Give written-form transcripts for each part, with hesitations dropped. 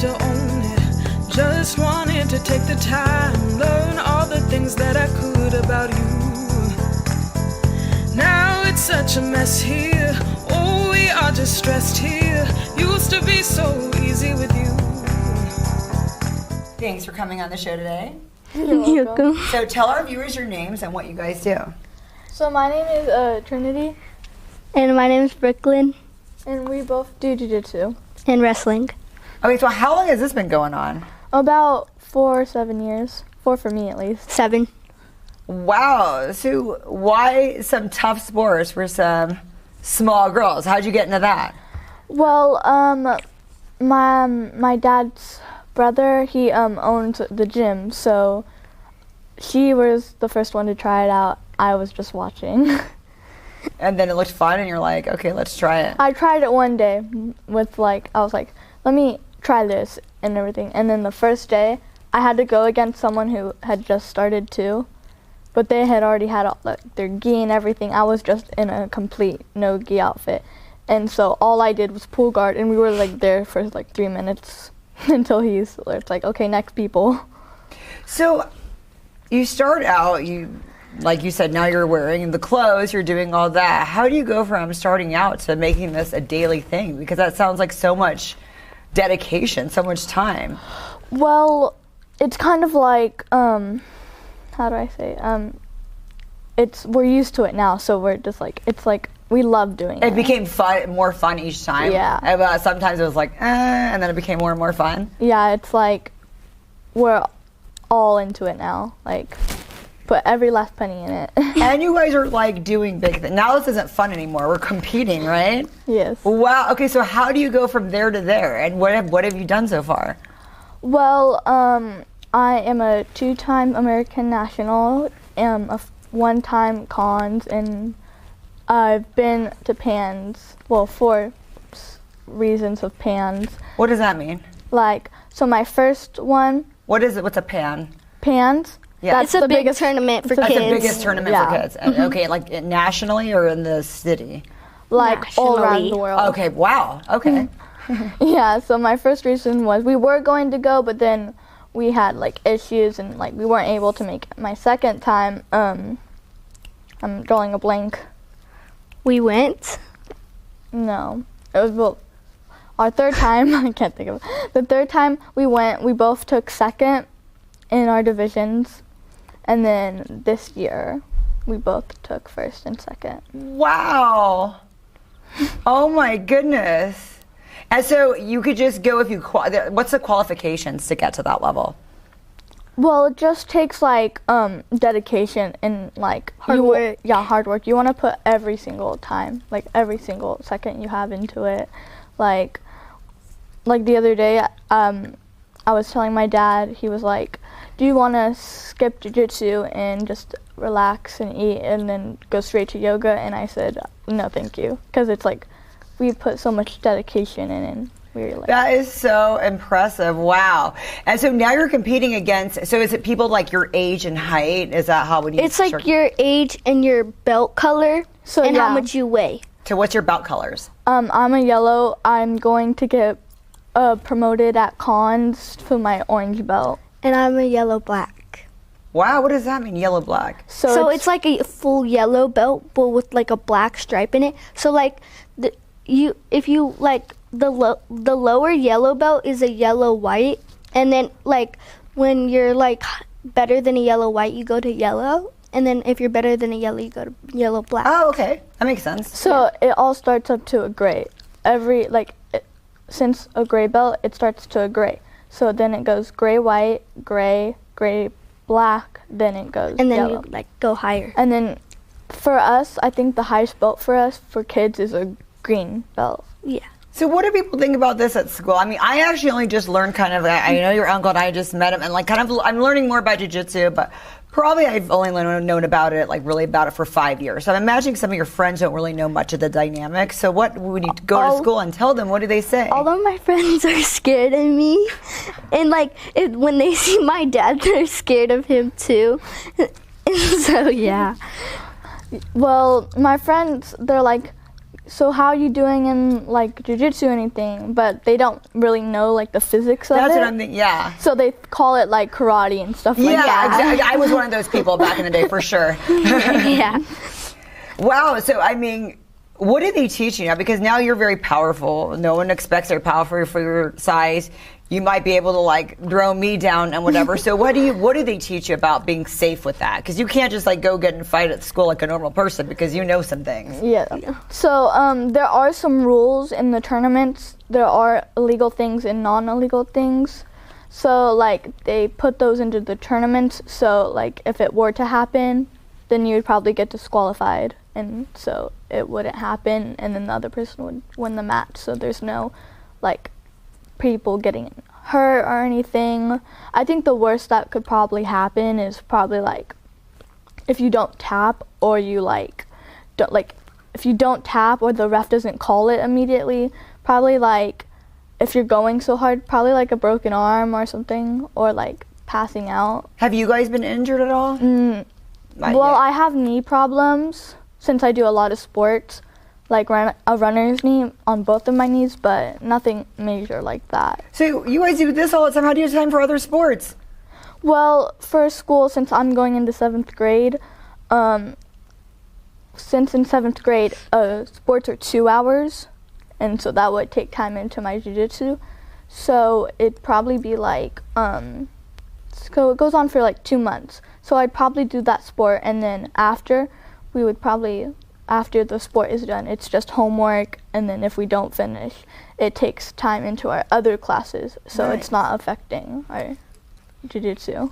to own it. Just wanted to take the time, learn all the things that I could about you. Now it's such a mess here. Oh, we are just stressed here. Used to be so easy with you. Thanks for coming on the show today. You're welcome. So tell our viewers your names and what you guys do. So my name is Trinity, And my name is Brooklyn. and we both do jiu-jitsu. And wrestling. Okay, so how long has this been going on? About 4 or 7 years. 4 for me, at least. 7. Wow, so why some tough sports for some small girls? How'd you get into that? Well, my dad's brother, he owns the gym, so she was the first one to try it out. I was just watching. And then it looked fun and you're like, okay, let's try it. I tried it one day with I was like, let me try this and everything. And then the first day, I had to go against someone who had just started too. But they had already had all their gi and everything. I was just in a complete no gi outfit. And so all I did was pull guard, and we were like there for like 3 minutes until it's like, okay, next people. So you start out, like you said, now you're wearing the clothes, you're doing all that. How do you go from starting out to making this a daily thing? Because that sounds like so much dedication, so much time. Well, it's kind of like, how do I say? We're used to it now, so we're just like, it's like we love doing it. It became more fun each time. Yeah. Sometimes it was like, and then it became more and more fun. Yeah, it's like we're all into it now. Like, put every last penny in it. And you guys are like doing big things. Now this isn't fun anymore. We're competing, right? Yes. Wow. Okay, so how do you go from there to there? And what have you done so far? Well, I am a 2-time American national, a 1-time cons, and I've been to PANS, 4 reasons of PANS. What does that mean? Like, so my first one. What is it? What's a PAN? PANS? Yeah. It's a big tournament for That's kids. the biggest tournament for kids. Okay, like nationally or in the city? Like all around Nationally. the world. Okay, wow. Okay. Yeah, so my first reason was we were going to go, but then we had like issues and like we weren't able to make it. My second time, I'm drawing a blank. We went. No. It was our third time, I can't think of it. The third time we went, we both took second in our divisions. And then this year, we both took first and second. Wow. Oh my goodness. And so you could just go if you, what's the qualifications to get to that level? Well, it just takes like dedication and like Hard work. Yeah, hard work. You want to put every single time, like every single second you have into it. Like the other day, I was telling my dad, he was like, do you want to skip jiu-jitsu and just relax and eat and then go straight to yoga? And I said, no, thank you. Because it's like, we put so much dedication in and we were like. That is so impressive. Wow. And so now you're competing against, so is it people like your age and height? Is that how when you It's like your age and your belt color and how much you weigh. So what's your belt colors? I'm a yellow. I'm going to get promoted at cons for my orange belt. And I'm a yellow black. Wow, what does that mean, yellow black? So it's like a full yellow belt, but with like a black stripe in it. So like if you like the lower yellow belt is a yellow white, and then like when you're like better than a yellow white, you go to yellow, and then if you're better than a yellow, you go to yellow black. Oh, okay, that makes sense. So it all starts up to a gray. Since a gray belt, it starts to a gray. So then it goes gray white, gray black, then it goes and then yellow. you like go higher. And then for us, I think the highest belt for us for kids is a green belt. Yeah. So what do people think about this at school? I mean, I actually only just learned kind of, I know your uncle and I just met him, and like kind of, I'm learning more about jiu-jitsu, but probably I've only known about it, like really about it for 5 years. So I'm imagining some of your friends don't really know much of the dynamics. So what, when you go to school and tell them, what do they say? All of my friends are scared of me, and like when they see my dad, they're scared of him too. So yeah. Well, my friends, they're like, so how are you doing in like jiu-jitsu or anything? But they don't really know like the physics of That's it. what I'm thinking. Yeah. So they call it like karate and stuff like Yeah, that. exactly. I was one of those people back in the day for sure. Yeah. Wow. So, I mean, what do they teach you now? Because now you're very powerful. No one expects they're powerful for your size. You might be able to like throw me down and whatever. So what do they teach you about being safe with that? Because you can't just like go get and fight at school like a normal person because you know some things. Yeah. So there are some rules in the tournaments. There are illegal things and non-illegal things. So like they put those into the tournaments. So like if it were to happen, then you would probably get disqualified, and so it wouldn't happen, and then the other person would win the match. So there's no like people getting hurt or anything. I think the worst that could probably happen is probably like if you don't tap or you like don't like if you don't tap or the ref doesn't call it immediately, probably like if you're going so hard, probably like a broken arm or something, or like passing out. Have you guys been injured at all? Well, I have knee problems since I do a lot of sports, like a runner's knee on both of my knees, but nothing major like that. So you guys do this all the time. How do you have time for other sports? Well, for school, since I'm going into 7th grade, since in 7th grade, sports are 2 hours, and so that would take time into my jiu-jitsu. So it'd probably be like, so it goes on for like 2 months. So I'd probably do that sport, and then after the sport is done, it's just homework, and then if we don't finish, it takes time into our other classes, so Nice. it's not affecting our jiu-jitsu.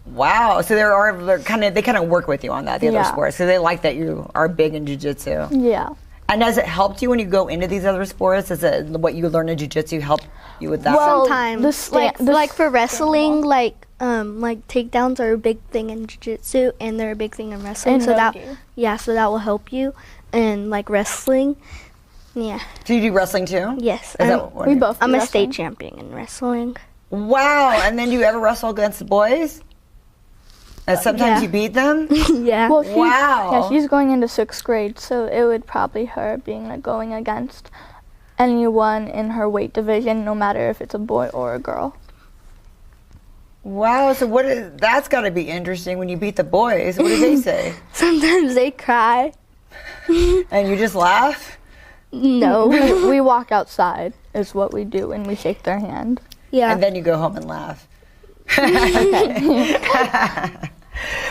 Wow. So they kind of work with you on that, the other Yeah. sports. So they like that you are big in jiu-jitsu. Yeah. And has it helped you when you go into these other sports? Does it, what you learn in jiu-jitsu help you with that? Well, Sometimes, like for wrestling, like takedowns are a big thing in jiu-jitsu, and they're a big thing in wrestling. And so that rogi. so that will help you. And like wrestling, yeah, Do you do wrestling too? yes. Is that what We you- both. I'm do a wrestling. state champion in wrestling. Wow. And then do you ever wrestle against the boys? And sometimes Yeah. you beat them? Yeah. Well, Wow. Yeah, she's going into 6th grade, so it would probably her being going against anyone in her weight division, no matter if it's a boy or a girl. Wow. So that's got to be interesting when you beat the boys. What do they say? Sometimes they cry. And you just laugh? No. We walk outside is what we do, and we shake their hand. Yeah. And then you go home and laugh.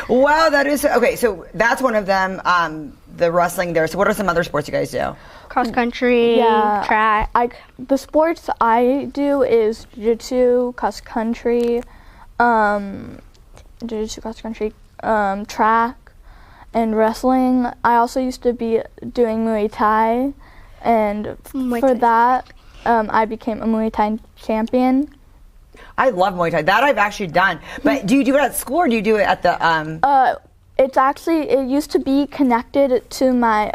Wow, that is okay. So that's one of them. The wrestling there. So what are some other sports you guys do? Cross country, Yeah. track. The sports I do is jiu-jitsu, cross country, track, and wrestling. I also used to be doing Muay Thai, and Muay for Thai. that, I became a Muay Thai champion. I love Muay Thai. That I've actually done. But do you do it at school or do you do it at the It used to be connected to my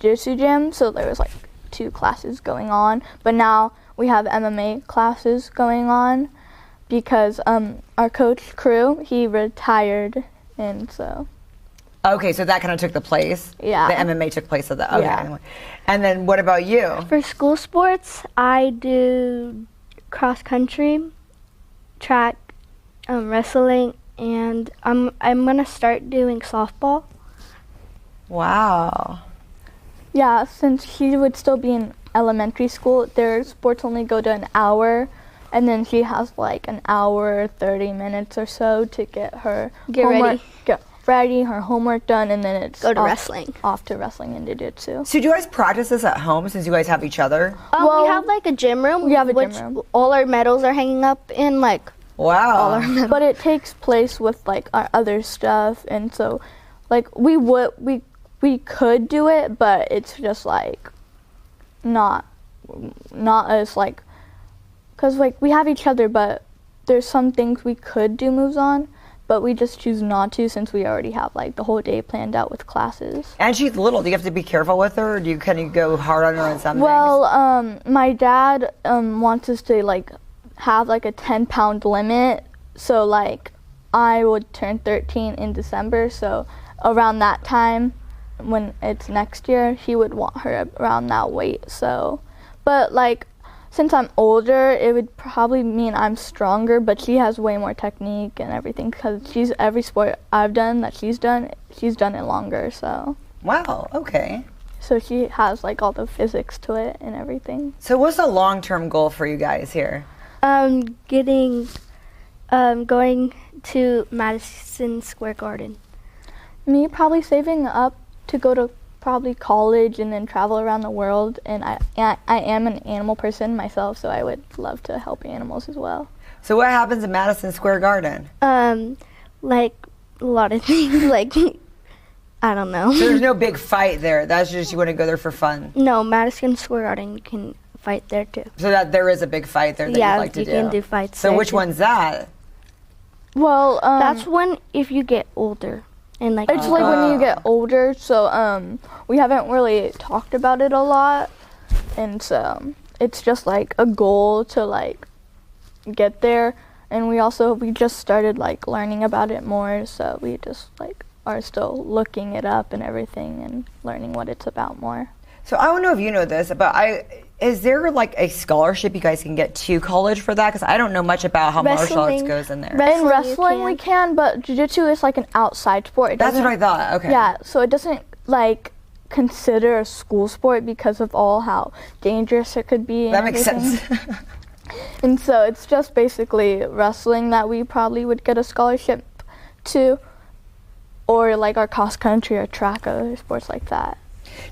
jiu-jitsu gym, so there was like 2 classes going on. But now we have MMA classes going on because our coach Crew, he retired, and so Okay, so that kind of took the place. Yeah. The MMA took place of that. Okay. Yeah. And then what about you? For school sports, I do cross country, track, wrestling, and I'm gonna start doing softball. Wow. yeah, since she would still be in elementary school, their sports only go to an hour, and then she has like an hour, 30 minutes or so to get her Get homework, ready. get ready, her homework done, and then it's Go to off- wrestling. Off to wrestling and jiu-jitsu. So do you guys practice this at home since you guys have each other? We have like a gym room. we have a gym which room. all our medals are hanging up in. Like Wow. But it takes place with like our other stuff, and so like we could do it, but it's just like not as like, because like we have each other, but there's some things we could do moves on, but we just choose not to since we already have like the whole day planned out with classes. And she's little. Do you have to be careful with her, or do you kind of go hard on her on some things? Well, my dad wants us to like have like a 10-pound limit, so like I would turn 13 in December, so around that time when it's next year, he would want her around that weight. So, but like, since I'm older, it would probably mean I'm stronger, but she has way more technique and everything because every sport I've done that she's done it longer, so. Wow, okay. So she has like all the physics to it and everything. So what's the long-term goal for you guys here? Going to Madison Square Garden. Me probably saving up to go to probably college and then travel around the world, and I am an animal person myself, so I would love to help animals as well. So what happens in Madison Square Garden? Like a lot of things, like I don't know. So there's no big fight there. That's just you want to go there for fun. No, Madison Square Garden, you can fight there too. So that there is a big fight there that you'd like to do. Yeah, you can do fights So there which too. one's that? Well, That's when if you get older and like it's like when you get older, so we haven't really talked about it a lot, and so it's just like a goal to like get there, and we just started like learning about it more, so we just like are still looking it up and everything and learning what it's about more. So I don't know if you know this, but is there like a scholarship you guys can get to college for that? Because I don't know much about how martial arts goes in there. In wrestling we can, but jiu-jitsu is like an outside sport. That's what I thought. Okay. Yeah, so it doesn't like consider a school sport because of all how dangerous it could be. That makes sense. And so it's just basically wrestling that we probably would get a scholarship to, or like our cross country or track or sports like that.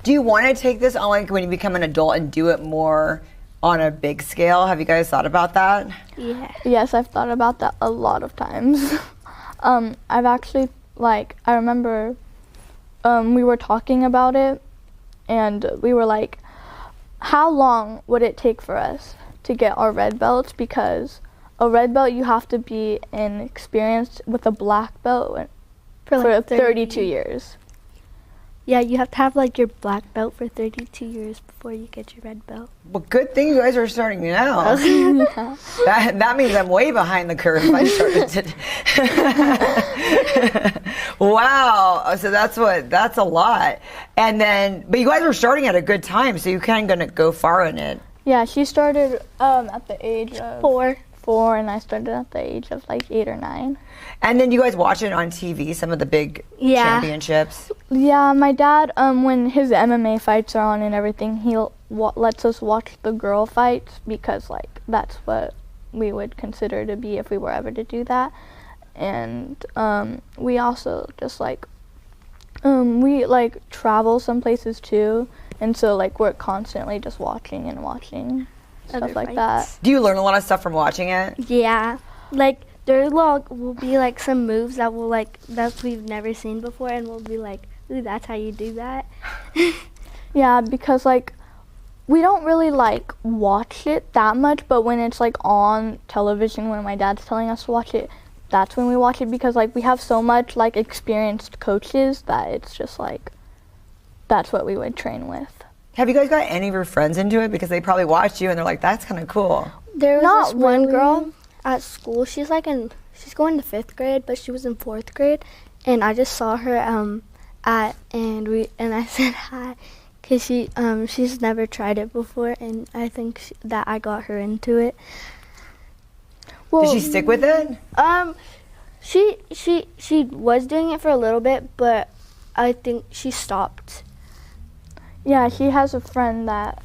Do you want to take this on like when you become an adult and do it more on a big scale? Have you guys thought about that? Yeah. Yes, I've thought about that a lot of times. I've actually I remember we were talking about it, and we were like, how long would it take for us to get our red belts? Because a red belt you have to be experienced with a black belt for like 32 years. Yeah, you have to have like your black belt for 32 years before you get your red belt. Well, good thing you guys are starting now. That means I'm way behind the curve. I started to. Wow. So that's a lot. And then, but you guys were starting at a good time, so you kind of gonna go far in it. Yeah, she started at the age of 4, and I started at the age of like 8 or 9. And then you guys watch it on TV, some of the big championships. Yeah, my dad, when his MMA fights are on and everything, he lets us watch the girl fights because like that's what we would consider to be if we were ever to do that. And we also just like we like travel some places too, and so like we're constantly just watching and watching stuff like that. Do you learn a lot of stuff from watching it? Yeah, like there will be like some moves that we've never seen before, and we'll be like, ooh, that's how you do that. Yeah, because like we don't really like watch it that much, but when it's like on television, when my dad's telling us to watch it, that's when we watch it, because like we have so much like experienced coaches that it's just like that's what we would train with. Have you guys got any of your friends into it? Because they probably watched you and they're like, that's kind of cool. There was Not this one really. girl at school. She's going to 5th grade, but she was in 4th grade, and I just saw her and I said hi, cause she's never tried it before, and I think that I got her into it. Well, Did she stick with it? She was doing it for a little bit, but I think she stopped. yeah, she has a friend that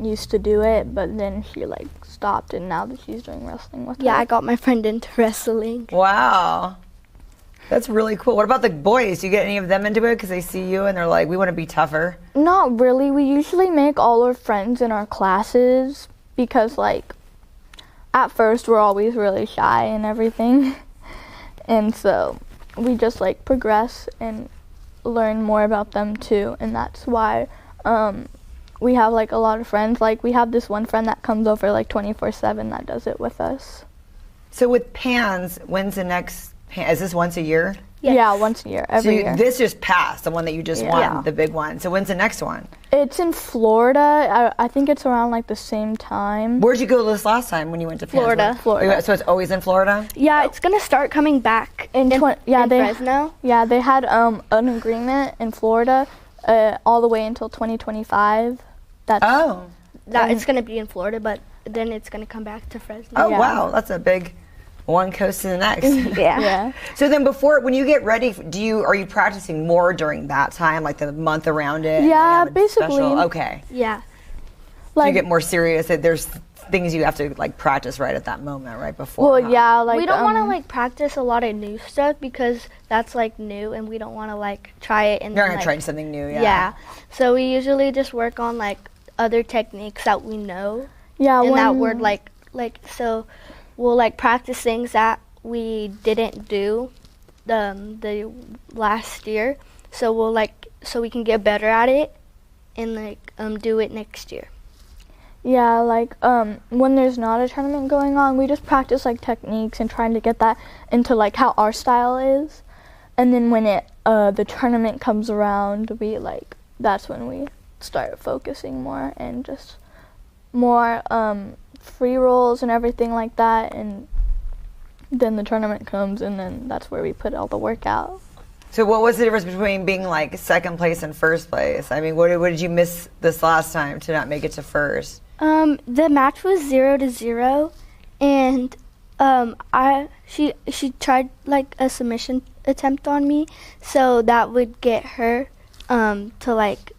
used to do it, but then she like stopped, and now that she's doing wrestling with her. Yeah, I got my friend into wrestling. Wow. That's really cool. What about the boys? Do you get any of them into it because they see you and they're like, we want to be tougher? Not really. We usually make all our friends in our classes because like at first we're always really shy and everything. And so we just like progress and learn more about them too, and that's why we have like a lot of friends. Like we have this one friend that comes over like 24/7 that does it with us. So with PANS, when's the next is this once a year? Yes. Yeah, once a year, every year. This just passed, the one that you just won, the big one. So when's the next one? It's in Florida. I think it's around like the same time. Where'd you go this last time when you went to PANS? Florida. So it's always in Florida? Yeah, it's gonna start coming back in Fresno. Fresno. Yeah, they had an agreement in Florida all the way until 2025. That's It's going to be in Florida, but then it's going to come back to Fresno. Oh, wow. That's a big one coast to the next. Yeah. So then when you get ready, are you practicing more during that time, like the month around it? Yeah, basically. Okay. Yeah. So you get more serious. There's things you have to like practice right at that moment, right before. Well, yeah, like we don't want to like practice a lot of new stuff because that's like new, and we don't want to like try it. And you're gonna try something new, yeah. Yeah. So we usually just work on like other techniques that we know. Yeah. And that word like so, we'll like practice things that we didn't do the last year. So we can get better at it and like do it next year. Yeah, like when there's not a tournament going on, we just practice like techniques and trying to get that into like how our style is. And then when the tournament comes around, that's when we start focusing more and just more free rolls and everything like that. And then the tournament comes, and then that's where we put all the work out. So what was the difference between being like second place and first place? I mean, what did you miss this last time to not make it to first? The match was 0-0, and she tried like a submission attempt on me, so that would get her to like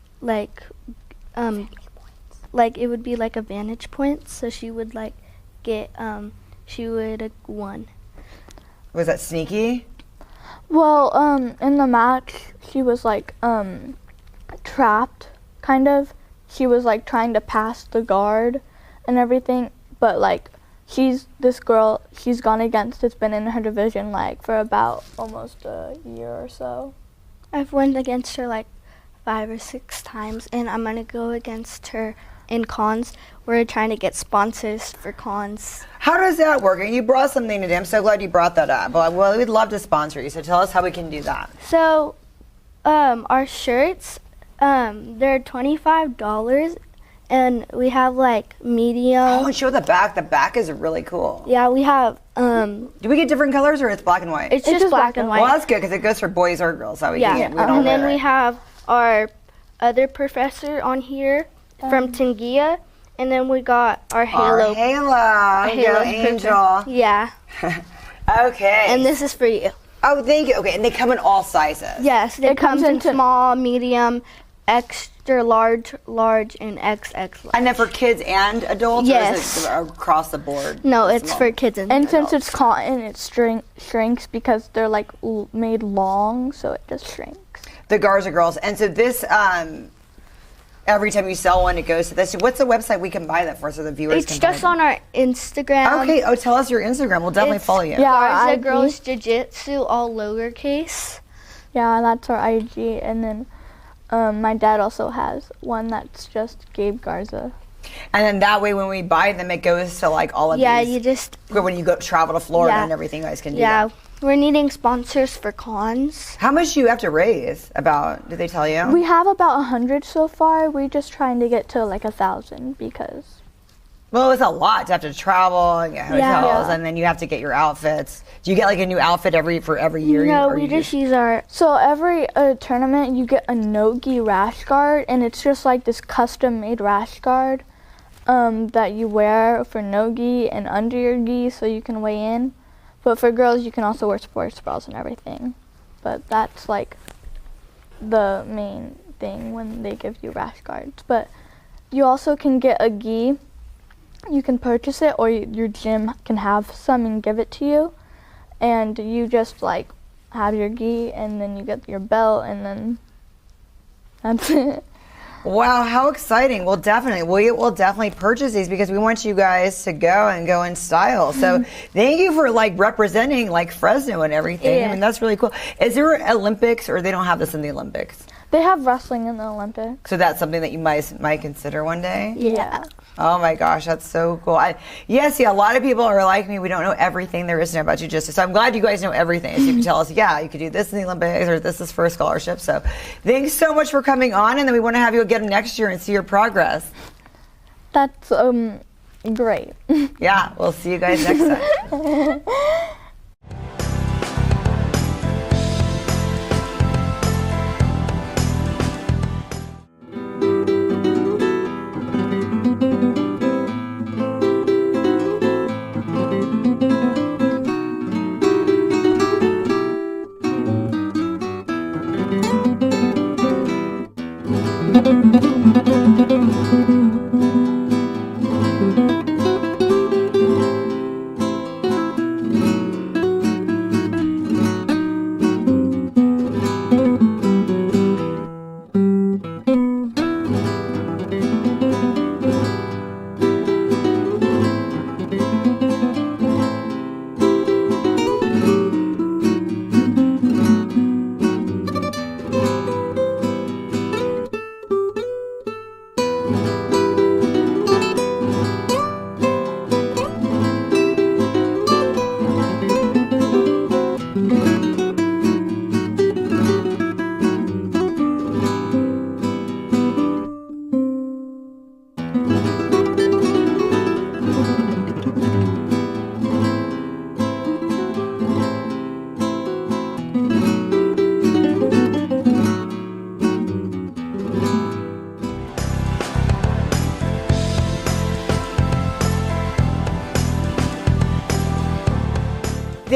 it would be like a vantage point, so she would like get she would have won. Was that sneaky? Well, in the match, she was like trapped, kind of. She was like trying to pass the guard and everything, but like she's gone against, it's been in her division like for about almost a year or so. I've won against her like 5 or 6 times, and I'm gonna go against her in cons. We're trying to get sponsors for cons. How does that work? And you brought something today. I'm so glad you brought that up. Well, we'd love to sponsor you, so tell us how we can do that. So, our shirts, they're $25, and we have like medium. Oh, and show the back. The back is really cool. Yeah, we have. Do we get different colors, or it's black and white? It's just black and white. Well, that's good because it goes for boys or girls. So we can get and then we have our other professor on here from Tingia, and then we got our Halo. Our Halo Angel. Yeah. Okay. And this is for you. Oh, thank you. Okay, and they come in all sizes. Yes, it comes in small, medium, extra large, and XXL. And then for kids and adults? Yes. Or is it across the board? No, it's for kids and adults. Since it's cotton, it shrinks because they're like made long, so it just shrinks. The Garza girls. And so this, every time you sell one, it goes to this. What's the website we can buy that for so the viewers can buy It's just on our Instagram. Okay. Oh, tell us your Instagram. We'll definitely follow you. Yeah, Garza Girls Jiu-Jitsu, all lowercase. Yeah, that's our IG. And then my dad also has one that's just Gabe Garza. And then that way, when we buy them, it goes to like all of these. Yeah, you just. When you go travel to Florida and everything, you guys can do that. We're needing sponsors for cons. How much do you have to raise? Did they tell you? We have about 100 so far. We're just trying to get to like 1,000 because. Well, it's a lot to have to travel and get hotels, and then you have to get your outfits. Do you get like a new outfit for every year? No, we just use our. So every tournament, you get a no-gi rash guard, and it's just like this custom-made rash guard that you wear for no-gi and under your gi, so you can weigh in. But for girls, you can also wear sports bras and everything. But that's like the main thing when they give you rash guards. But you also can get a gi. You can purchase it, or your gym can have some and give it to you. And you just like have your gi, and then you get your belt, and then that's it. Wow, how exciting. Well, definitely. We will definitely purchase these because we want you guys to go in style. So thank you for like representing like Fresno and everything. Yeah. I mean, that's really cool. Is there Olympics, or they don't have this in the Olympics? They have wrestling in the Olympics. So that's something that you might consider one day? Yeah. Oh my gosh, that's so cool. A lot of people are like me. We don't know everything there is to know about jiu-jitsu. So I'm glad you guys know everything. So you can tell us, you could do this in the Olympics, or this is for a scholarship. So thanks so much for coming on, and then we want to have you again next year and see your progress. That's great. Yeah, we'll see you guys next time.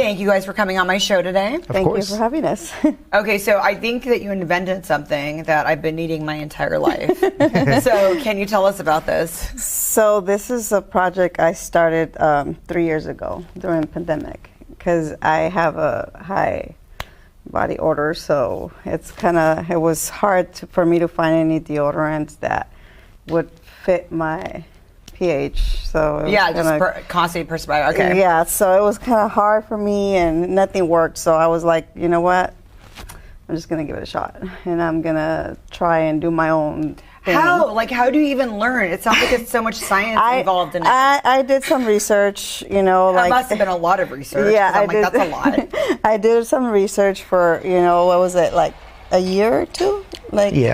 thank you guys for coming on my show today. Thank you for having us. Okay, so I think that you invented something that I've been needing my entire life. So can you tell us about this? So this is a project I started 3 years ago during the pandemic because I have a high body odor, so it was hard for me to find any deodorants that would fit my pH. So constantly perspire. Okay. Yeah, so it was kind of hard for me, and nothing worked. So I was like, you know what? I'm just gonna give it a shot, and I'm gonna try and do my own thing. How do you even learn? It sounds like it's so much science involved in it. I did some research, That must have been a lot of research. Yeah, I did. That's a lot. I did some research for, what was it, like a year or two?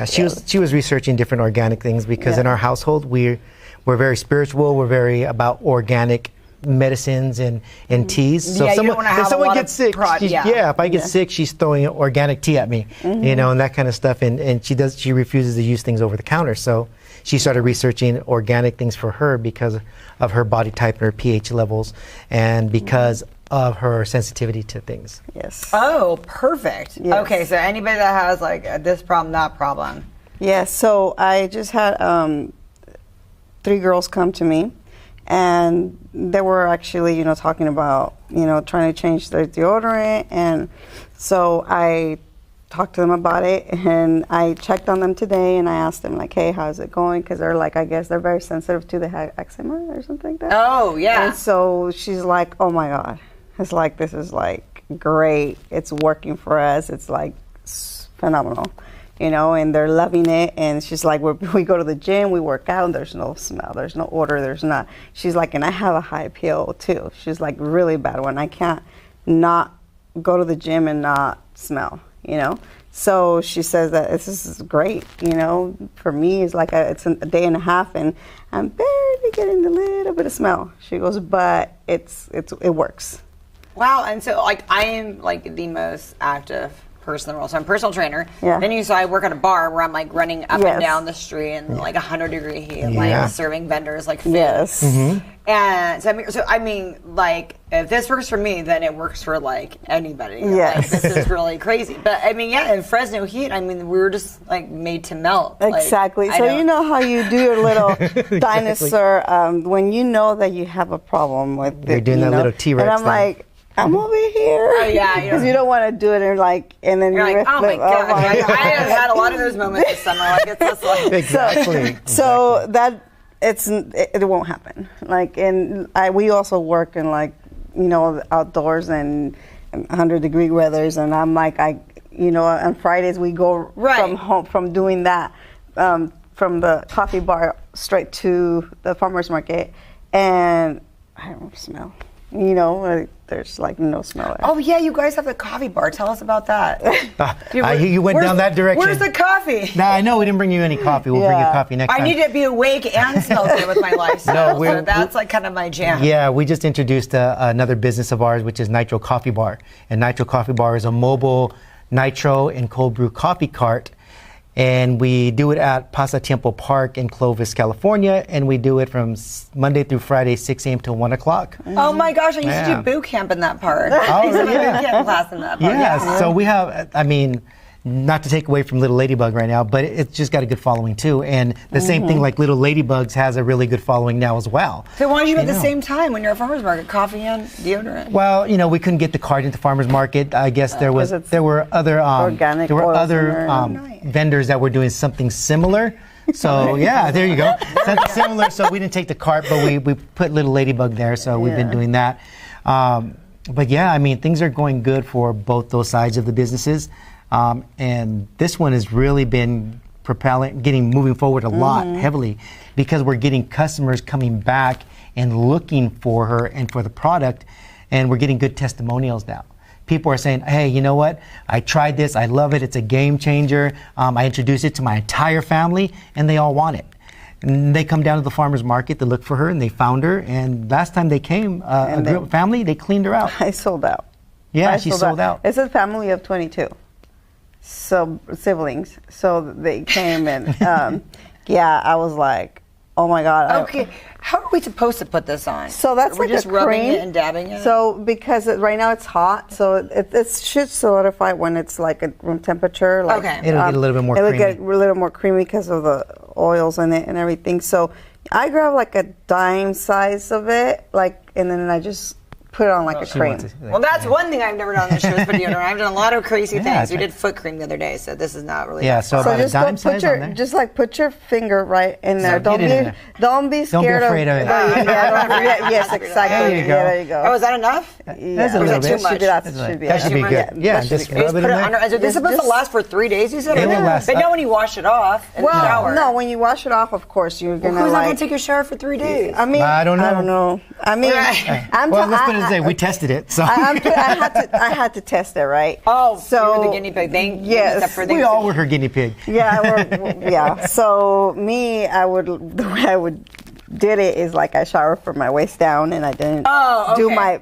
She was researching different organic things because in our household we're very spiritual. We're very about organic medicines and teas. So if someone gets sick, if I get sick, she's throwing organic tea at me, and that kind of stuff. And she refuses to use things over the counter. So she started researching organic things for her because of her body type and her pH levels, and because of her sensitivity to things. Yes. Oh, perfect. Yes. Okay, so anybody that has this problem, that problem. Yeah. So I just had 3 girls come to me. And they were actually, talking about, trying to change their deodorant. And so I talked to them about it, and I checked on them today, and I asked them, hey, how's it going? Because they're I guess they're very sensitive to the eczema or something like that. Oh, yeah. And so she's like, oh, my God. It's this is great. It's working for us. It's phenomenal. And they're loving it. And she's like, we go to the gym, we work out, and there's no smell, there's no odor, there's not. She's like, and I have a high PO too. She's really bad one. I can't not go to the gym and not smell, So she says that this is great, For me, it's it's a day and a half, and I'm barely getting a little bit of smell. She goes, but it works. Wow, and so I am the most active person in the world. So I'm a personal trainer. Yeah. Then I work at a bar where I'm running up and down the street in 100-degree heat, serving vendors food. Yes. Mm-hmm. And if this works for me, then it works for anybody. Yes. This is really crazy. But in Fresno heat, we were just made to melt. Exactly. So you know how you do your little dinosaur when you know that you have a problem with it. You're doing that little T-Rex and I'm thing. I'm over here. Oh, yeah. Because you don't want to do it and then you're oh my God. I have had a lot of those moments this summer. It's just Exactly. So that it won't happen. We also work in outdoors and 100-degree weathers, and I'm on Fridays we go from home from doing that from the coffee bar straight to the farmer's market, and I don't smell. There's no smell there. Oh yeah, you guys have the coffee bar. Tell us about that. You went down that direction. Where's the coffee? Nah, I know we didn't bring you any coffee. We'll bring you coffee next time. I need to be awake and smell good with my lifestyle. So that's kind of my jam. Yeah, we just introduced another business of ours, which is Nitro Coffee Bar. And Nitro Coffee Bar is a mobile nitro and cold brew coffee cart. And we do it at Pasatiempo Park in Clovis, California. And we do it from Monday through Friday, 6 a.m. to 1 o'clock. Oh my gosh, I used to do boot camp in that park. I used to do boot camp class in that park. Yeah, so we have, not to take away from Little Ladybug right now, but it's just got a good following too. And the same thing Little Ladybugs has a really good following now as well. So why don't you at the same time when you're at farmer's market, coffee and deodorant? Well, we couldn't get the cart into farmer's market. I guess there were other organic vendors that were doing something similar. So yeah, there you go. Something similar. So we didn't take the cart, but we put Little Ladybug there. So we've been doing that. But yeah, things are going good for both those sides of the businesses. And this one has really been moving forward a lot heavily, because we're getting customers coming back and looking for her and for the product, and we're getting good testimonials now. People are saying, hey, you know what? I tried this. I love it. It's a game changer. I introduced it to my entire family, and they all want it. And they come down to the farmer's market to look for her, and they found her. And last time they came, family, they cleaned her out. I sold out. Yeah, she sold out. It's a family of 22. So siblings. So they came and I was like, oh my God. Okay, how are we supposed to put this on? So that's We're like just a rubbing cream. it and dabbing it. So because right now it's hot, so it should solidify when it's like at room temperature. Like, Okay. It'll get a little bit more it'll creamy. get a little more creamy because of the oils in it and everything. So I grab like a dime size of it, and then I just put it on like a She cream. wants it, like, well, that's one thing I've never done on the show is put deodorant. I've done a lot of crazy Yeah, things. We it's did foot cream the other day, so this is not really. Yeah, that so far. So about a just dime put size your on there. just like put your finger right in there. So get it in there. Don't be Don't be scared afraid of it. Yes, exactly. There you go. Yeah, there you go. Oh, is that enough? That's a Or is little that bit. too much? Should be That should be Too good. much? Yeah, That just should be rub Put it it in under. there. Is this supposed to Just- last for 3 days? You said. It will last- But now when you wash it off in the shower, No, when you wash it off, of course you're gonna who's not like. gonna take a shower for 3 days? I mean, I don't know. I mean, Well, let's put it this way. We tested it. So I had to test it, right? Oh, so you were the guinea pig. Yes. Except for we all were her guinea pig. Yeah. So the way I would did it is like I showered from my waist down, and I didn't do my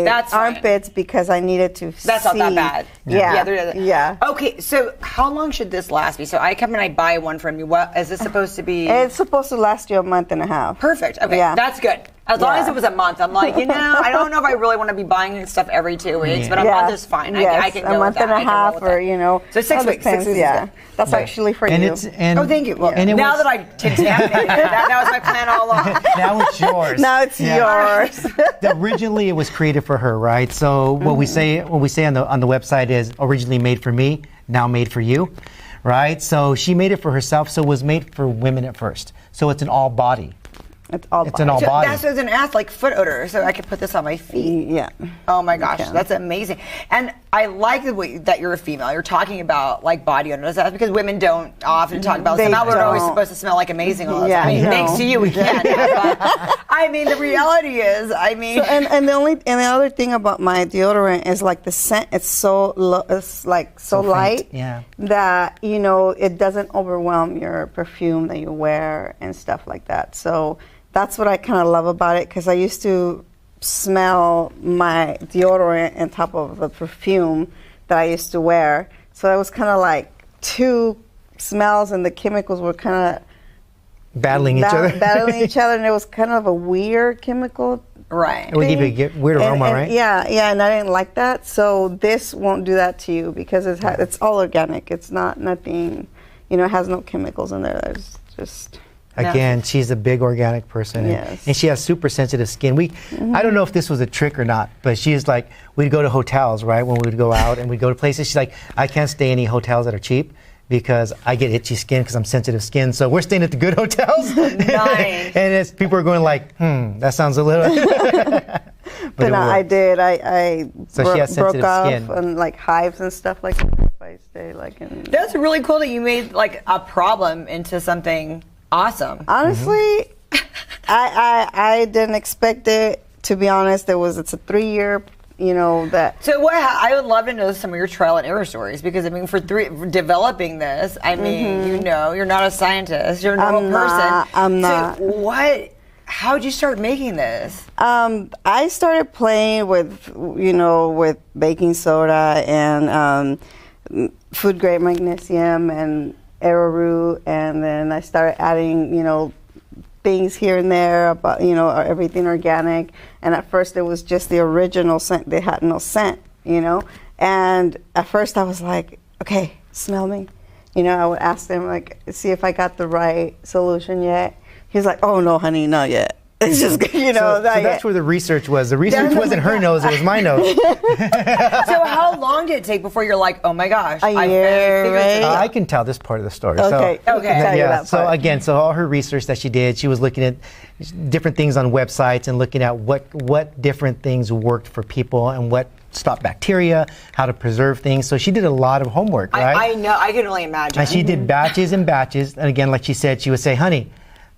That's fine. armpits because I needed to. That's not that bad. Yeah. Yeah. Okay, so how long should this last me? So I come and I buy one from you. What is this supposed to be? It's supposed to last you a month and a half. Perfect. Okay, Yeah. that's good. As long Yeah. as it was a month, I'm like, I don't know if I really want to be buying stuff every 2 weeks, but a Yeah. month is fine. Yes, I can go a month with that. and a I can roll half, with or that. So 6 all weeks. 6 depends, weeks. Yeah, Is good. that's actually for And you. oh, thank you. Well, and it now was- that I contaminated it, that was my plan all along. Now it's yours. Now it's yours. Originally, it was created for her, right? So what we say on the website is originally made for me, now made for you, right? So she made it for herself, so it was made for women at first. So it's an all body. It's all. It's an all body. That's what I was gonna ask, like foot odor, so I could put this on my feet. Yeah. Oh my gosh, can. that's amazing. And I like the way that you're a female. You're talking about like body odor. That's because women don't often talk about They smell. We're always don't. supposed to smell like amazing all the Yeah, time. I mean, no. thanks to you, we can. But, I mean, the reality is, So, and the other thing about my deodorant is like the scent. It's so it's like so faint, light yeah. that it doesn't overwhelm your perfume that you wear and stuff like that. So that's what I kind of love about it, because I used to smell my deodorant on top of the perfume that I used to wear. So it was kind of like two smells, and the chemicals were kind of Battling each other. battling each other, and it was kind of a weird chemical. right. It would give you a weird aroma, right? Yeah, and I didn't like that. So this won't do that to you, because it's all organic. It's not nothing, it has no chemicals in there. It's just. Again, she's a big organic person, Yes. and she has super sensitive skin. I don't know if this was a trick or not, but she's like, we'd go to hotels, right? When we'd go out and we'd go to places, she's like, I can't stay in any hotels that are cheap because I get itchy skin because I'm sensitive skin. So we're staying at the good hotels. Nice. And people are going like, that sounds a little. But it no, I works. did. I So she has broke sensitive off skin. and like hives and stuff like that. If I stay like in. That's really cool that you made like a problem into something awesome. Honestly, I didn't expect it. To be honest, it's a 3-year. That. So I would love to know some of your trial and error stories, because for developing this, I mean, you're not a scientist, you're a normal person. I'm not. So how'd you start making this? I started playing with baking soda and food grade magnesium and arrowroot, and then I started adding things here and there about everything organic. And at first it was just the original scent. They had no scent, and at first I was like, okay, smell me. I would ask them, like, see if I got the right solution yet. He's like, oh no, honey, not yet. It's just So that's where the research was. The research wasn't her nose; it was my nose. So how long did it take before you're like, oh my gosh, A year, figured this right? out? I can tell this part of the story. Okay, So, okay. Tell you yeah. that So part. again, all her research that she did, she was looking at different things on websites and looking at what different things worked for people and what stopped bacteria, how to preserve things. So she did a lot of homework, right? I know, I can only imagine. And she did batches and batches. And again, like she said, she would say, honey,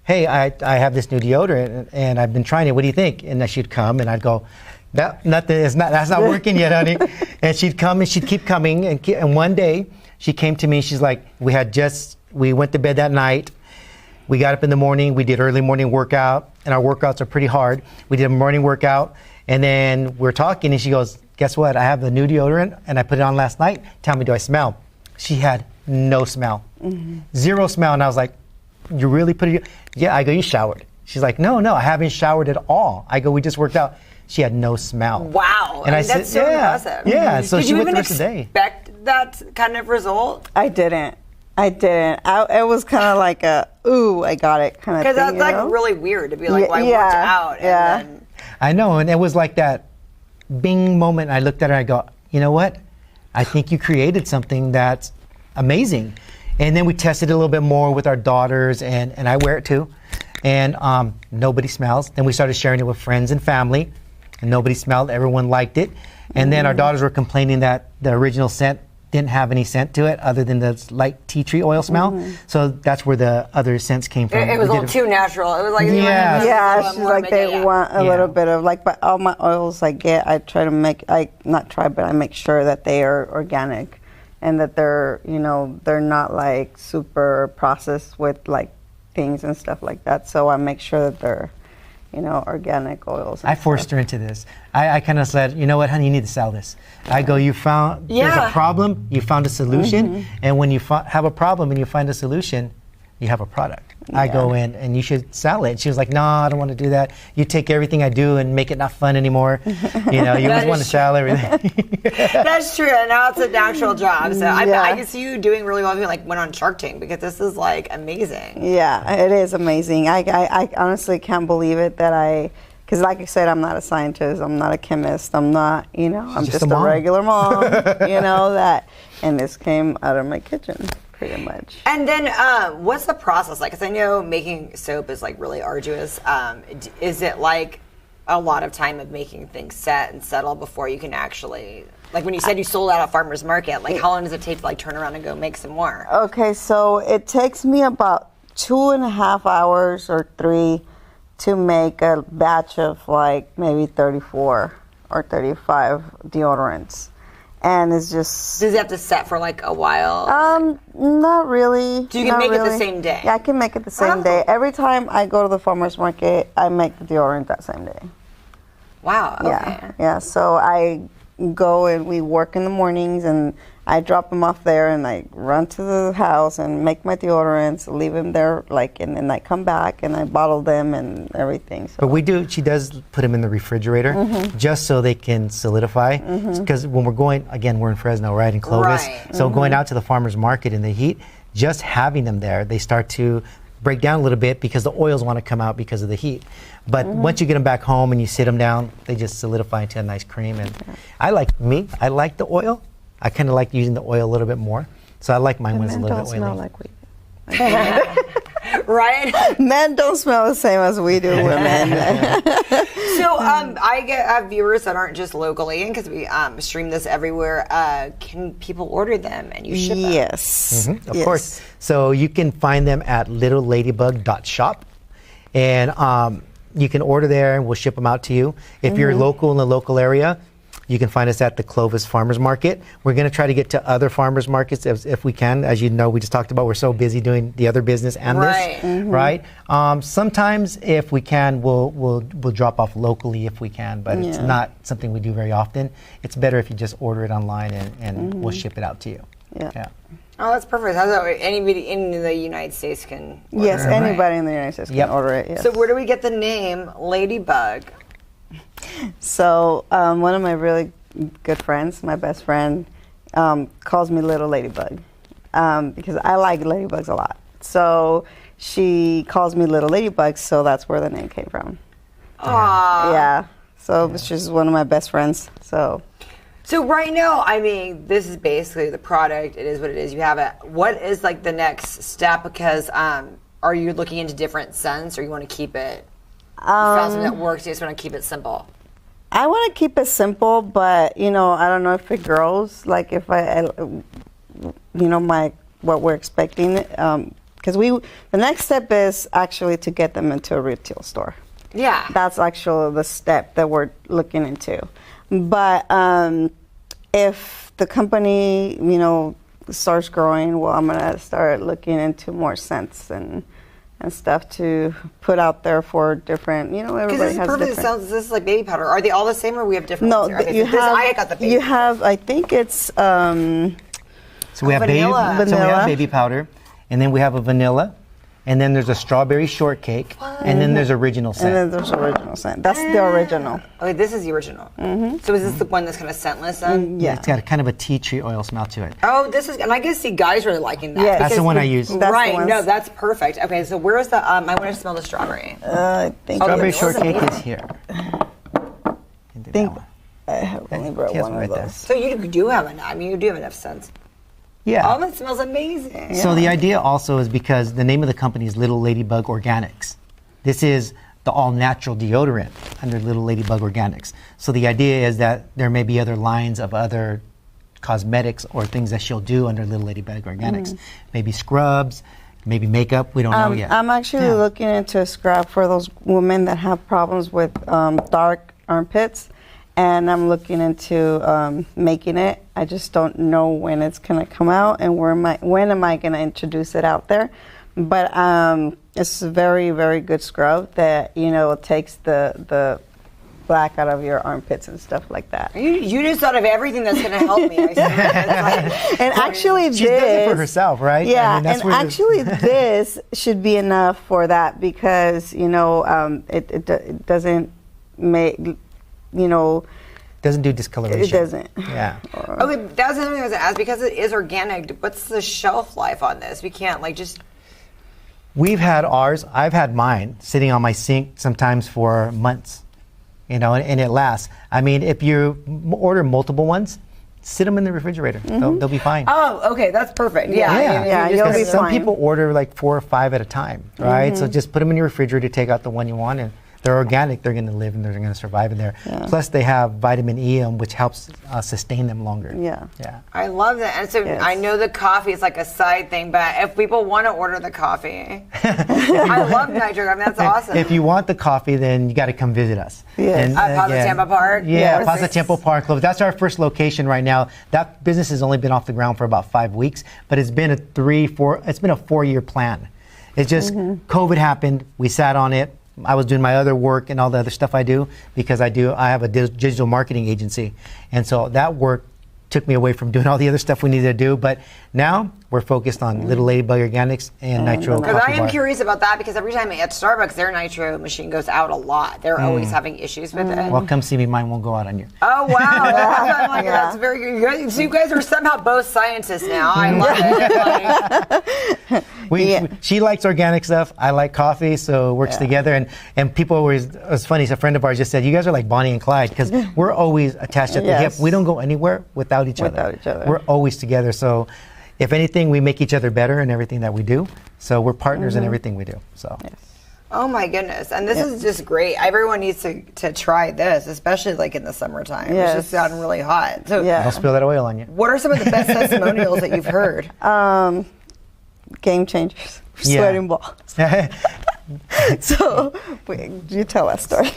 hey, I have this new deodorant and I've been trying it. What do you think? And then she'd come and I'd go, that's not working yet, honey. And she'd come and she'd keep coming. And one day she came to me, she's like, we went to bed that night. We got up in the morning, we did early morning workout, and our workouts are pretty hard. We did a morning workout, and then we're talking and she goes, guess what? I have the new deodorant and I put it on last night. Tell me, do I smell? She had no smell. 0 smell. And I was like, you really put it? Yeah. I go, you showered. She's like, no, I haven't showered at all. I go, we just worked out. She had no smell. Wow. And I that's said, so yeah. impressive. Yeah. So Did she you went the even rest of the day. expect that kind of result? I didn't. It was kind of like a, ooh, I got it kind of thing. Because that's like know? really weird to be like, well, I Yeah, worked out. yeah. And then, I know. And it was like that bing moment. I looked at her and I go, you know what? I think you created something that's amazing. And then we tested it a little bit more with our daughters, and I wear it too. And nobody smells. Then we started sharing it with friends and family, and nobody smelled. Everyone liked it. And then our daughters were complaining that the original scent didn't have any scent to it other than the light tea tree oil smell. So that's where the other scents came from. it was a little too natural. It was like, Yeah. Yeah, she's like, they want a little bit of, like, but all my oils I get, I try to make, I make sure that they are organic and that they're, you know, they're not like super processed with like things and stuff like that. So I make sure that they're, you know, organic oils. I forced her into this. I kind of said, you know what, honey, you need to sell this. I go, there's a problem, you found a solution, and when you have a problem and you find a solution, you have a product. I go in and you should sell it. And she was like, no, I don't want to do that. You take everything I do and make it not fun anymore. You know, you always want to sell everything. That's true. And now it's an actual job. So I can see you doing really well if you like went on Shark Tank, because this is like amazing. Yeah, it is amazing. I honestly can't believe it that because like I said, I'm not a scientist, I'm not a chemist, I'm not, you know, I'm just a regular mom, you know, and this came out of my kitchen. Pretty much. And then what's the process like? Because I know making soap is like really arduous. Is it like a lot of time of making things set and settle before you can actually, like when you said you sold out at farmer's market, like how long does it take to like turn around and go make some more? Okay, so it takes me about 2.5 hours or 3 to make a batch of like maybe 34 or 35 deodorants. And it's just... Does it have to set for like a while? Not really. So you can make it the same day? Yeah, I can make it the same day. Every time I go to the farmer's market, I make the deodorant that same day. Wow, okay. Yeah, so I go and we work in the mornings and I drop them off there and I run to the house and make my deodorants, leave them there, like, and then I come back and I bottle them and everything. So. But she does put them in the refrigerator just so they can solidify. Because when we're going, again, we're in Fresno, right, in Clovis. Right. So going out to the farmer's market in the heat, just having them there, they start to break down a little bit because the oils want to come out because of the heat. But once you get them back home and you sit them down, they just solidify into a nice cream. And I like the oil. I kind of like using the oil a little bit more. So I like mine when it's a little bit oily. Smell like we Right? Men don't smell the same as we do, women. So I get viewers that aren't just locally in, because we stream this everywhere. Can people order them and you ship them? Yes. Of course. So you can find them at littleladybug.shop. And you can order there and we'll ship them out to you. If you're local in the local area, you can find us at the Clovis Farmers Market. We're going to try to get to other farmers markets if we can. As you know, we just talked about, we're so busy doing the other business and this, right? Sometimes if we can, we'll drop off locally if we can, but it's not something we do very often. It's better if you just order it online and we'll ship it out to you. Yeah. Oh, that's perfect. Anybody in the United States can order Yes, it, anybody in the United States can order it. Yes. So where do we get the name Ladybug? So one of my really good friends, my best friend, calls me Little Ladybug because I like ladybugs a lot. So she calls me Little Ladybug, so that's where the name came from. Aww. Yeah. So she's one of my best friends. So right now, I mean, this is basically the product. It is what it is. You have it. What is like the next step? Because are you looking into different scents, or you want to keep it? You found something that works. You just want to keep it simple. I want to keep it simple, but I don't know if it grows. Like if what we're expecting, because the next step is actually to get them into a retail store. Yeah, that's actually the step that we're looking into. But if the company, starts growing, well, I'm gonna start looking into more scents and stuff to put out there for different, everybody has different. This is like baby powder. Are they all the same, or we have different No, ones here? you have, I got the baby I think it's, so we have vanilla. So we have baby powder, and then we have a vanilla, and then there's a strawberry shortcake, and then there's original scent. And then there's original scent. That's the original. Okay, this is the original. So is this the one that's kind of scentless then? Yeah. It's got a kind of a tea tree oil smell to it. Oh, this is, and I can see guys really liking that. Yes. That's the because one I use. That's the Right, ones. no, that's perfect. Okay, so where's the, I want to smell the strawberry. I think Strawberry those are shortcake amazing. is here. Into that think one. I have only brought He has one one of right there. those. So you do have enough, I mean, you do have enough scents. Yeah. Oh, that smells amazing. So the idea also is because the name of the company is Little Ladybug Organics. This is the all-natural deodorant under Little Ladybug Organics. So the idea is that there may be other lines of other cosmetics or things that she'll do under Little Ladybug Organics. Maybe scrubs, maybe makeup. We don't know yet. I'm actually looking into a scrub for those women that have problems with dark armpits, and I'm looking into making it. I just don't know when it's gonna come out and when am I gonna introduce it out there. But it's a very, very good scrub that takes the black out of your armpits and stuff like that. You just thought of everything that's going to help me. I see. And actually, She does it for herself, right? Yeah, I mean, that's and where actually, this should be enough for that because it doesn't make doesn't do discoloration. it doesn't. Yeah. Okay, that's another thing I was going to ask. Because it is organic, what's the shelf life on this? We can't, just... We've had ours. I've had mine sitting on my sink sometimes for months, and it lasts. I mean, if you order multiple ones, sit them in the refrigerator. They'll be fine. Oh, okay, that's perfect. Yeah, Yeah, you you'll just be gotta- Some fine. people order like 4 or 5 at a time, right? So just put them in your refrigerator, take out the one you want, and they're organic. They're going to live and they're going to survive in there. Yeah. Plus, they have vitamin E, which helps sustain them longer. Yeah. Yeah. I love that. And so Yes. I know the coffee is like a side thing, but if people want to order the coffee, I love Nitro. I mean, that's awesome. If you want the coffee, then you got to come visit us. Yes. And, At Plaza Tampa Park? Yeah, Yes. Plaza Tampa Park Club. That's our first location right now. That business has only been off the ground for about 5 weeks, but it's been a 4-year plan. It's just COVID happened. We sat on it. I was doing my other work and all the other stuff I do because I have a digital marketing agency. And so that work took me away from doing all the other stuff we needed to do. But now we're focused on Little Ladybug Organics and Nitro Because Coffee I am Bar. curious about that because every time at Starbucks, their Nitro machine goes out a lot. They're always having issues with it. Well, come see me. Mine won't go out on you. Oh, wow. I'm like, that's very good. So you guys are somehow both scientists now. I love it. She likes organic stuff. I like coffee, so it works together. And people always, it's funny, a friend of ours just said, you guys are like Bonnie and Clyde because we're always attached at the hip. Yes. We don't go anywhere without each other. We're always together. So if anything, we make each other better in everything that we do. So we're partners in everything we do. So. Oh my goodness. And this is just great. Everyone needs to try this, especially like in the summertime. Yes. It's just gotten really hot. So Yeah. Don't spill that oil on you. what are some of the best testimonials that you've heard? Game changers. Yeah. Sweating balls. So you tell that story.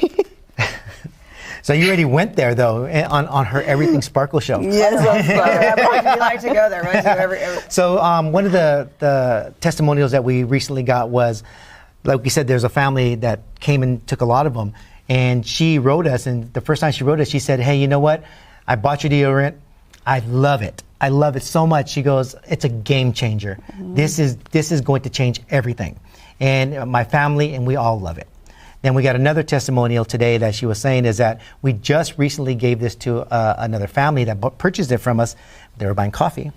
So you already went there, though, on her Everything Sparkle show. Yes, We like to go there. We like to go every So one of the testimonials that we recently got was, like we said, there's a family that came and took a lot of them. And she wrote us, and the first time she wrote us, she said, hey, you know what? I bought your deodorant. I love it. I love it so much. She goes, it's a game changer. This is going to change everything. And my family and we all love it. Then we got another testimonial today that she was saying is that we just recently gave this to another family that purchased it from us. They were buying coffee.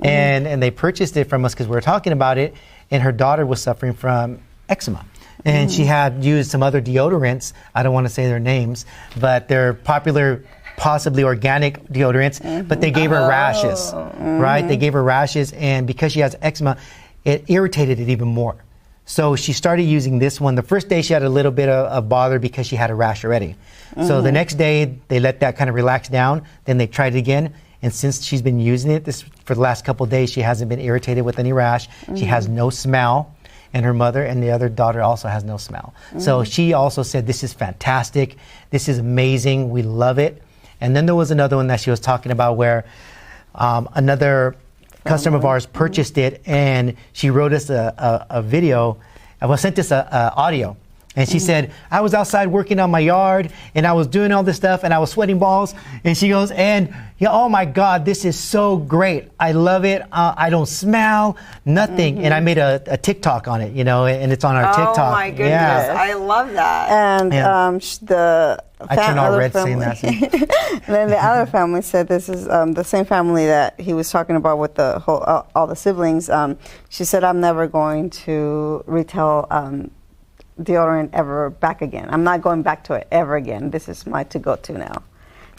And they purchased it from us because we were talking about it. And her daughter was suffering from eczema. And she had used some other deodorants. I don't want to say their names, but they're popular, possibly organic deodorants, but they gave her rashes, right? They gave her rashes, and because she has eczema, it irritated it even more. So she started using this one. The first day she had a little bit of bother because she had a rash already. So the next day they let that kind of relax down. Then they tried it again. And since she's been using it for the last couple of days, she hasn't been irritated with any rash. She has no smell. And her mother and the other daughter also has no smell. So she also said, this is fantastic. This is amazing. We love it. And then there was another one that she was talking about where another customer of ours purchased it, and she wrote us a video, well, sent us a audio And she said, I was outside working on my yard and I was doing all this stuff and I was sweating balls. And she goes, and yeah, oh my God, this is so great. I love it. I don't smell, nothing. And I made a TikTok on it, you know, and it's on our TikTok. Oh my goodness. Yeah. I love that. And I turn all red saying that. Then the other family said this is the same family that he was talking about with the whole all the siblings. She said, I'm never going to retail deodorant ever back again. I'm not going back to it ever again. This is my to-go-to now.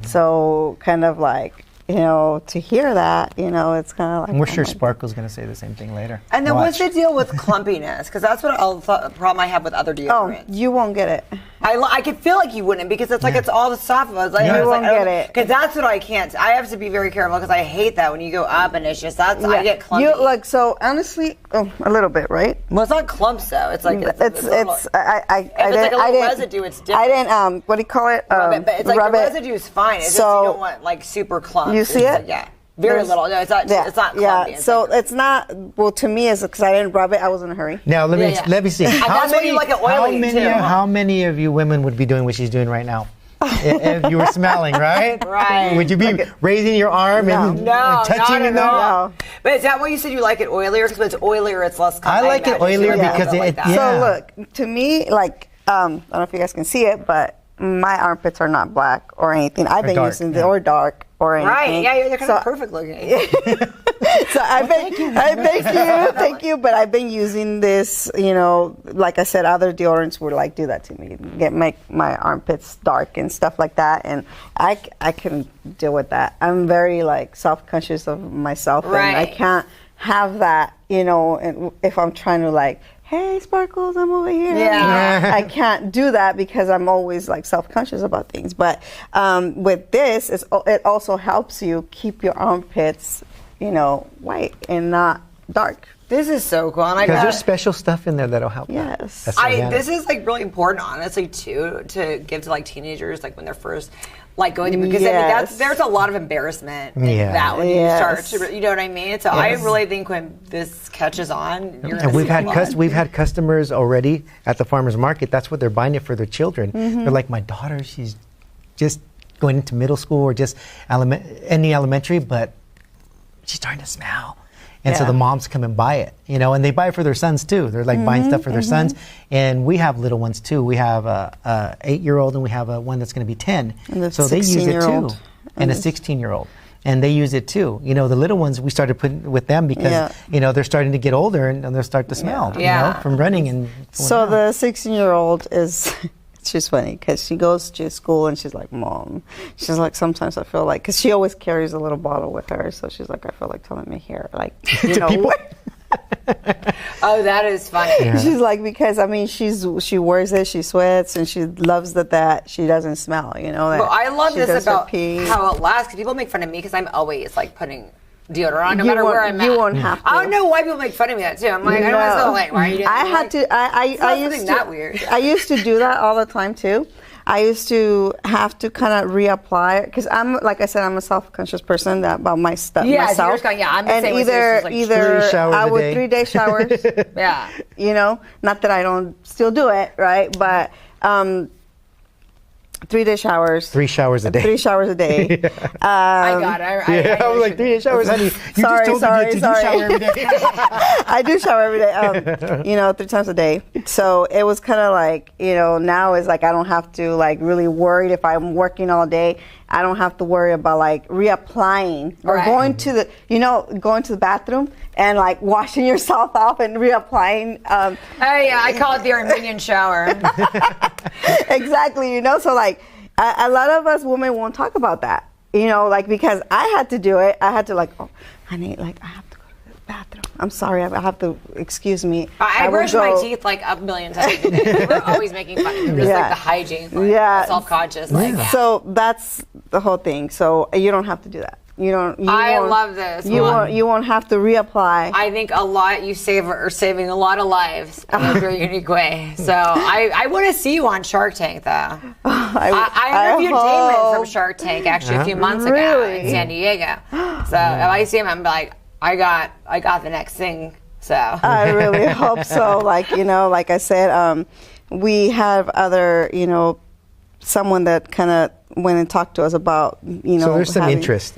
So kind of like, you know, to hear that, you know, it's kind of like. And we're sure Sparkle's going to say the same thing later. And then Watch. what's the deal with clumpiness? Because that's what the problem I have with other deodorants. You won't get it. I could feel like you wouldn't because it's like it's all the soft ones. Like, You won't get it. Because that's what I can't. I have to be very careful because I hate that when you go up and it's just I get clumpy. You like so honestly, a little bit, right? Well, it's not clumps though. It's like It's I it's didn't, like a little residue. It's different. I didn't what do you call it? Rub it, but it's like rub the it. residue is fine. It's So, just you don't want like super clumps. You see It's it? like, yeah. Very little. No, it's not. Yeah, It's not clumpy. yeah. It's So like, it's not. Well, to me, it's because I didn't rub it. I was in a hurry. Now let me see. that's why you like it oily, too. How many of you women would be doing what she's doing right now? If you were smelling, right? Right. Would you be raising your arm and touching it? No. But is that why you said you like it oilier? Because when it's oilier, it's less clumpy. I like it oilier because like that. So look, to me, like I don't know if you guys can see it, but my armpits are not black or anything. I've been dark, using or dark or anything. Right, yeah, they're kind of perfect looking. So thank you. But I've been using this, you know, like I said, other deodorants would like do that to me, make my armpits dark and stuff like that, and I can deal with that. I'm very like self-conscious of myself, and I can't have that, you know, and if I'm trying to like, hey, Sparkles, I'm over here. Yeah. I can't do that because I'm always like self-conscious about things. But with this, it also helps you keep your armpits, you know, white and not dark. This is so cool. Because there's special stuff in there that'll help. Yes. This is like really important, honestly, too, to give to like teenagers, like when they're first like going to, because I mean, there's a lot of embarrassment in that when you start to, you know what I mean? So I really think when this catches on, you're and we've had customers already at the farmers market. That's what they're buying it for their children. They're like, my daughter, she's just going into middle school or just any elementary, but she's starting to smell. And so the moms come and buy it, you know, and they buy it for their sons too. They're like buying stuff for their sons. And we have little ones too. We have a 8-year-old and we have one that's going to be 10. So they use it too. And a 16-year-old. And they use it too. You know, the little ones we started putting with them because, you know, they're starting to get older and they'll start to smell, you know, from running. And so the 16-year-old is... She's funny because she goes to school and she's like, Mom. She's like, sometimes I feel like, because she always carries a little bottle with her. So she's like, I feel like telling me here, like, you know. Oh, that is funny. Yeah. She's like, because I mean, she wears it, she sweats, and she loves that she doesn't smell, you know. That well, I love this about pee. how it lasts. Because people make fun of me because I'm always like putting deodorant on no matter where I'm at. You won't have to. I don't know why people make fun of me that too. I'm like, I don't know, like, why are you doing that? I used to that weird. I used to do that all the time too. I used to have to kind of reapply because I'm, like I said, I'm a self-conscious person about my stuff myself. So I'm the and same either like 3 showers I would a day. 3-day showers. Yeah. You know, not that I don't still do it, right? But 3-day showers. 3 showers a day. 3 showers a day. I got it. I was like, 3 showers, honey. You just told me to shower every day. I do shower every day, you know, 3 times a day. So it was kind of like, you know, now it's like I don't have to like really worry if I'm working all day. I don't have to worry about like reapplying or going to the bathroom and like washing yourself off and reapplying. I call it the Armenian shower. Exactly, you know, so like a lot of us women won't talk about that, you know, like because I had to do it. I had to like, oh, honey, like I have to go to the bathroom. I'm sorry, I have to, excuse me. I brush my teeth like a million times a day. We're always making fun of just like the hygiene, like, self-conscious. Like, So that's the whole thing. So you don't have to do that. I love this. You won't have to reapply. I think a lot are saving a lot of lives in a very unique way. So I want to see you on Shark Tank though. I interviewed Damon from Shark Tank actually a few months ago in San Diego. So if I see him, I'm like, I got the next thing. So I really hope so. Like, you know, like I said, we have other, someone that kind of went and talked to us about, So there's some interest.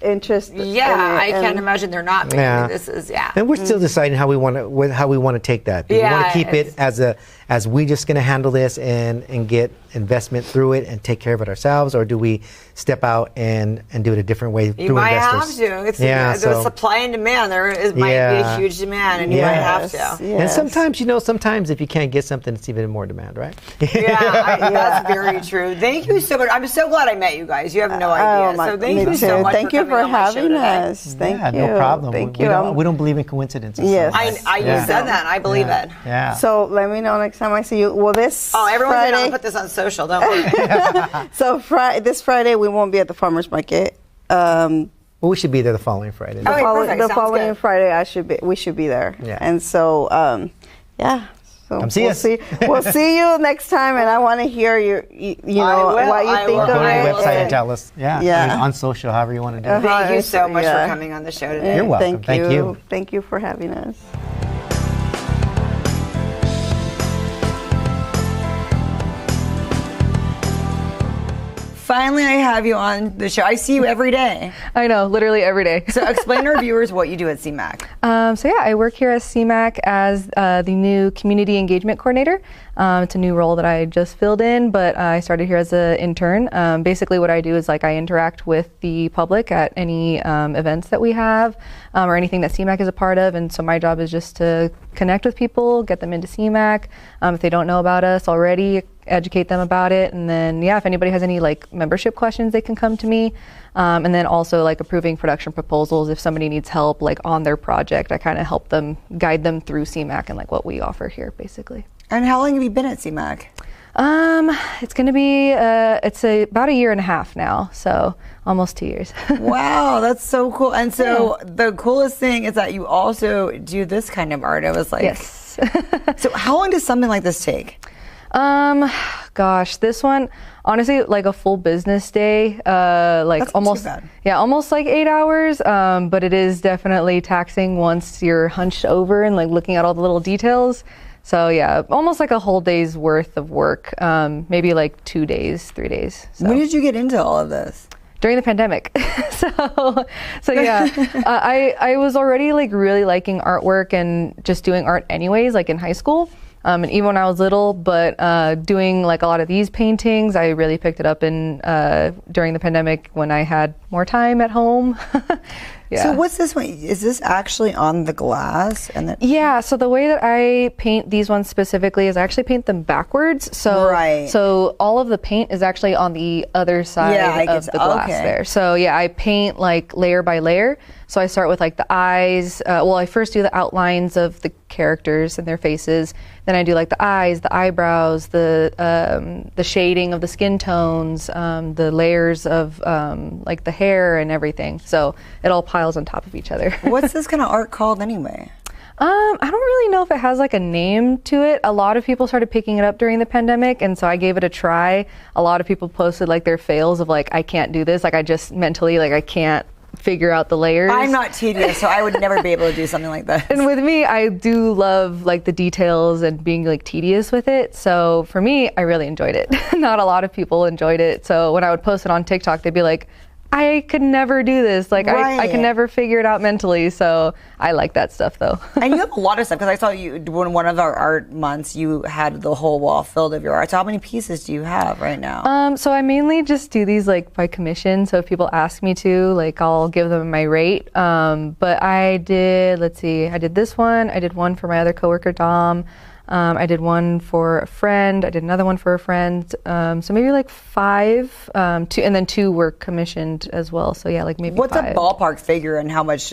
Interest. Yeah, I can't imagine they're not. Maybe this is And we're still deciding how we want to take that. Do we want to keep it as we just going to handle this and get investment through it and take care of it ourselves, or do we step out and do it a different way through investors? You might have to. It's the supply and demand. Might be a huge demand, and you might have to. Yes. And sometimes if you can't get something, it's even more demand, right? That's very true. Thank you so much. I'm so glad I met you guys. You have no idea. So thank you so much. Thank you for having us. Thank you. No problem. Thank we you. We don't believe in coincidences. Yes. You said that. I believe it. Yeah. So let me know next time I see you. Well, this everyone's Friday, going to put this on social, don't worry. So this Friday we won't be at the farmers market. Well, we should be there the following Friday. Perfect. The Sounds following good. Friday, we should be there. Yeah. And so, So Come see us. We'll see you next time, and I want to hear what you think Go of to our it. website and tell us. Yeah. I mean, on social, however you want to do it. Thank you so much for coming on the show today. You're welcome. Thank you. Thank you for having us. Finally, I have you on the show. I see you every day. I know, literally every day. So explain to our viewers what you do at CMAC. I work here at CMAC as the new Community Engagement Coordinator. It's a new role that I just filled in, but I started here as an intern. Basically what I do is I interact with the public at any events that we have or anything that CMAC is a part of, and so my job is just to connect with people, get them into CMAC. If they don't know about us already, educate them about it, and then if anybody has any membership questions, they can come to me. And then also approving production proposals. If somebody needs help on their project, I kind of help them, guide them through CMAC and what we offer here basically. And how long have you been at CMAC? It's going to be it's about a year and a half now, so almost 2 years. Wow, that's so cool. And so the coolest thing is that you also do this kind of art. I was like, yes. So how long does something like this take? Gosh, this one, honestly, a full business day, That's almost, not too bad. almost 8 hours. But it is definitely taxing once you're hunched over and looking at all the little details. So almost a whole day's worth of work, maybe 2 days, 3 days. So. When did you get into all of this? During the pandemic. I was already really liking artwork and just doing art anyways, in high school. And even when I was little, but doing a lot of these paintings, I really picked it up in during the pandemic when I had more time at home. So what's this one? Is this actually on the glass? And then so the way that I paint these ones specifically is I actually paint them backwards. So all of the paint is actually on the other side of the glass there. So I paint layer by layer. So I start with the eyes. I first do the outlines of the characters and their faces. Then I do the eyes, the eyebrows, the shading of the skin tones, the layers of the hair and everything. So it all piles on top of each other. What's this kind of art called anyway? I don't really know if it has a name to it. A lot of people started picking it up during the pandemic, and so I gave it a try. A lot of people posted their fails of I can't do this. I just mentally I can't figure out the layers. I'm not tedious, so I would never be able to do something like that. And with me, I do love the details and being tedious with it. So for me, I really enjoyed it. Not a lot of people enjoyed it. So when I would post it on TikTok, they'd be like, I could never do this. I can never figure it out mentally. So I like that stuff though. And you have a lot of stuff, because I saw you when one of our art months, you had the whole wall filled of your art. So how many pieces do you have right now? So I mainly just do these by commission. So if people ask me to, I'll give them my rate. But I did, I did this one. I did one for my other coworker, Dom. I did one for a friend. I did another one for a friend. So maybe 5, 2, and then 2 were commissioned as well. So maybe What's 5. a ballpark figure and how much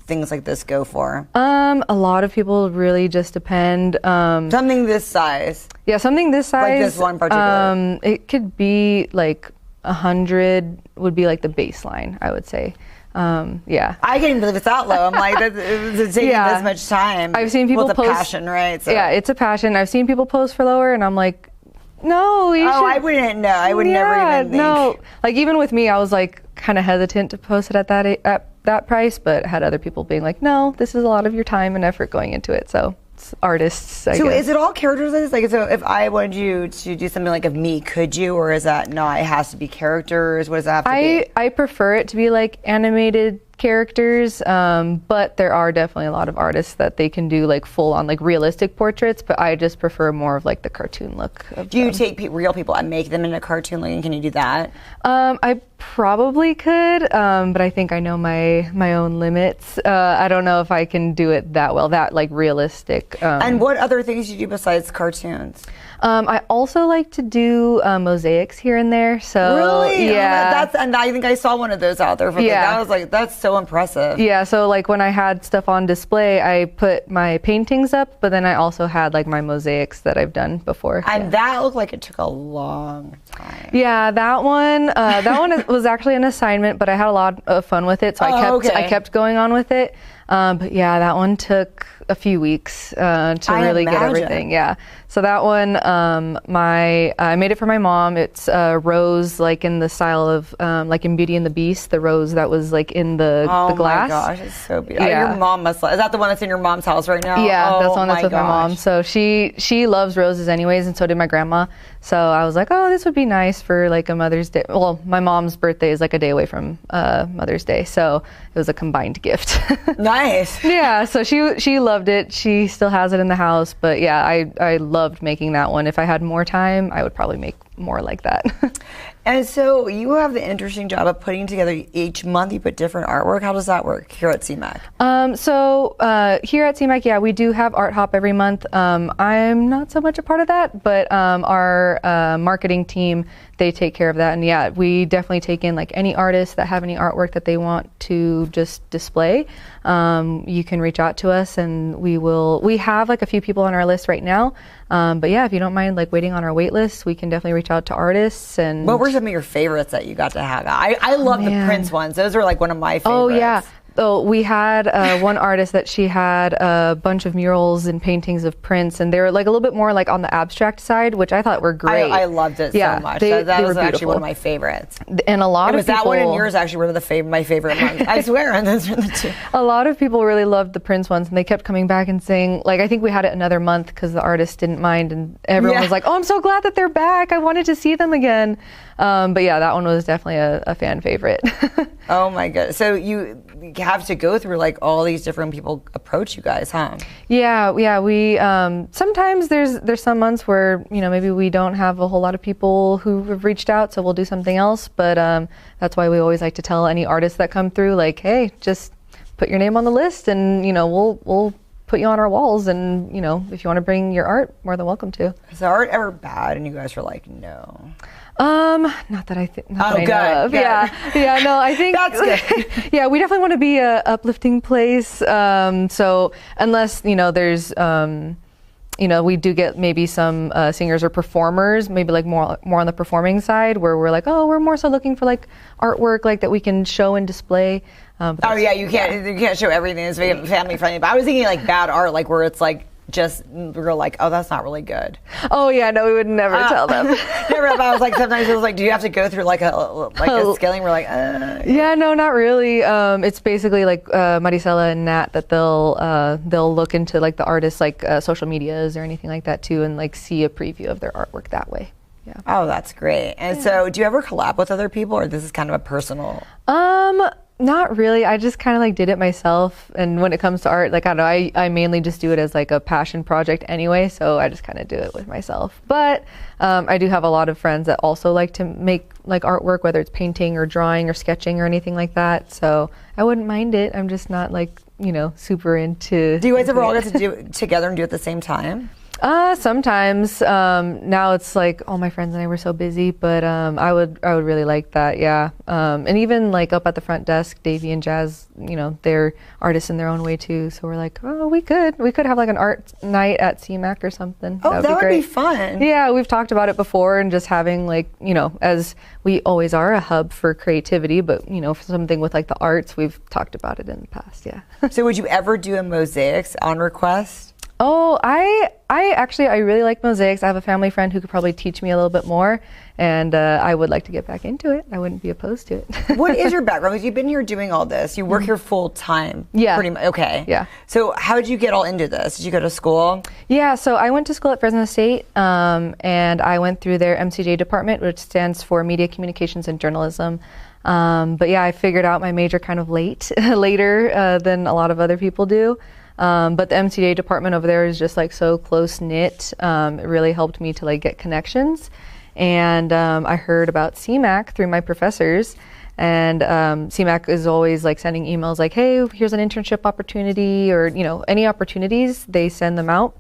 things like this go for? A lot of people really just depend. Something this size. Yeah, something this size. Like this one particular. It could be 100 would be the baseline, I would say. I can't even believe it's that low. I'm it's taking this much time. I've seen people post. It's a passion, right? So. Yeah, it's a passion. I've seen people post for lower, and I'm like, no, you should. I wouldn't know. I would never even think. No, even with me, I was kind of hesitant to post it at that price, but had other people being like, no, this is a lot of your time and effort going into it. So artists, I So guess. is it all characters? Like, so if I wanted you to do something like of me, could you, or is that no? It has to be characters. What does that have to be? I prefer it to be like animated characters, but there are definitely a lot of artists that they can do like full on like realistic portraits, but I just prefer more of like the cartoon look of Do you them. take real people and make them into cartoon looking? Can you do that? I probably could, but I think I know my own limits. I don't know if I can do it that well, that like realistic. And what other things do you do besides cartoons? I also like to do mosaics here and there. So Really? yeah, That's, and I think I saw one of those out there. Yeah. I was like, that's so impressive. yeah. So like when I had stuff on display, I put my paintings up, but then I also had like my mosaics that I've done before. And that looked like it took a long time. Yeah, that one was actually an assignment, but I had a lot of fun with it, so I kept going on with it. But yeah, that one took a few weeks to really get everything. Yeah, so that one, I made it for my mom. It's rose, like in the style of like in Beauty and the Beast, the rose that was like in the glass. Oh my gosh, it's so beautiful. Yeah. Your mom must. Is that the one that's in your mom's house right now? Yeah, that's the one Oh that's with my mom. So she loves roses anyways, and so did my grandma. So I was like, oh, this would be nice for like a Mother's Day. Well, my mom's birthday is like a day away from Mother's Day, so it was a combined gift. Nice. Yeah, so she loved it. She still has it in the house, but yeah, I loved making that one. If I had more time, I would probably make more like that. And so you have the interesting job of putting together each month. You put different artwork. How does that work here at CMAC? So here at CMAC, yeah, we do have Art Hop every month. I'm not so much a part of that, but our marketing team, they take care of that. And yeah, we definitely take in like any artists that have any artwork that they want to just display. You can reach out to us and we have like a few people on our list right now. But yeah, if you don't mind like waiting on our wait list, we can definitely reach out to artists. And What were some of your favorites that you got to have? I love the Prince ones. Those were like one of my favorites. Oh yeah. So we had one artist that she had a bunch of murals and paintings of Prince, and they were like a little bit more like on the abstract side, which I thought were great. I loved it so much. That was actually one of my favorites. And a lot of people, that one and yours actually were my favorite ones. I swear, and those were the two. A lot of people really loved the Prince ones, and they kept coming back and saying, like, I think we had it another month because the artist didn't mind, and everyone was like, oh, I'm so glad that they're back. I wanted to see them again. But yeah, that one was definitely a fan favorite. Oh my god! So you have to go through like all these different people approach you guys, huh? Yeah. We sometimes there's some months where maybe we don't have a whole lot of people who have reached out, so we'll do something else. But that's why we always like to tell any artists that come through, like, hey, just put your name on the list, and we'll put you on our walls, and if you want to bring your art, more than welcome to. Is the art ever bad? And you guys were like, no. Not that I think. Oh, good. Yeah. No, I think that's good. Yeah, we definitely want to be a uplifting place. So unless there's we do get maybe some singers or performers, maybe like more on the performing side, where we're like, oh, we're more so looking for like artwork like that we can show and display. Oh yeah, you can't show everything. It's family friendly. But I was thinking like bad art, like where it's like just we're like, oh, that's not really good. Oh yeah, no, we would never tell them. Never. I was like, sometimes it was like, do you have to go through like a scaling? We're like, yeah, no, not really. It's basically like Maricela and Nat that they'll look into like the artists' like social medias or anything like that too, and like see a preview of their artwork that way. Yeah. Oh, that's great. And so, do you ever collab with other people, or this is kind of a personal? Not really. I just kind of like did it myself. And when it comes to art, like I don't know, I mainly just do it as like a passion project anyway. So I just kind of do it with myself. But I do have a lot of friends that also like to make like artwork, whether it's painting or drawing or sketching or anything like that. So I wouldn't mind it. I'm just not like, super into. Do you guys ever all get to do it together and do it at the same time? Sometimes. Now it's like all my friends and I were so busy, but I would really like that, yeah. And even like up at the front desk, Davey and Jazz, they're artists in their own way too. So we're like, oh, we could have like an art night at CMAC or something. Oh, that would be fun. Yeah, we've talked about it before, and just having like, as we always are a hub for creativity, but for something with like the arts, we've talked about it in the past, yeah. So would you ever do a mosaics on request? Oh, I I really like mosaics. I have a family friend who could probably teach me a little bit more, and I would like to get back into it. I wouldn't be opposed to it. What is your background? Because you've been here doing all this. You work here full time. Yeah. Pretty much. Okay. Yeah. So how did you get all into this? Did you go to school? Yeah, so I went to school at Fresno State, and I went through their MCJ department, which stands for Media Communications and Journalism. But yeah, I figured out my major kind of later than a lot of other people do. But the MCJ department over there is just like so close knit. It really helped me to like get connections. And I heard about CMAC through my professors. And CMAC is always like sending emails like, hey, here's an internship opportunity, or any opportunities, they send them out.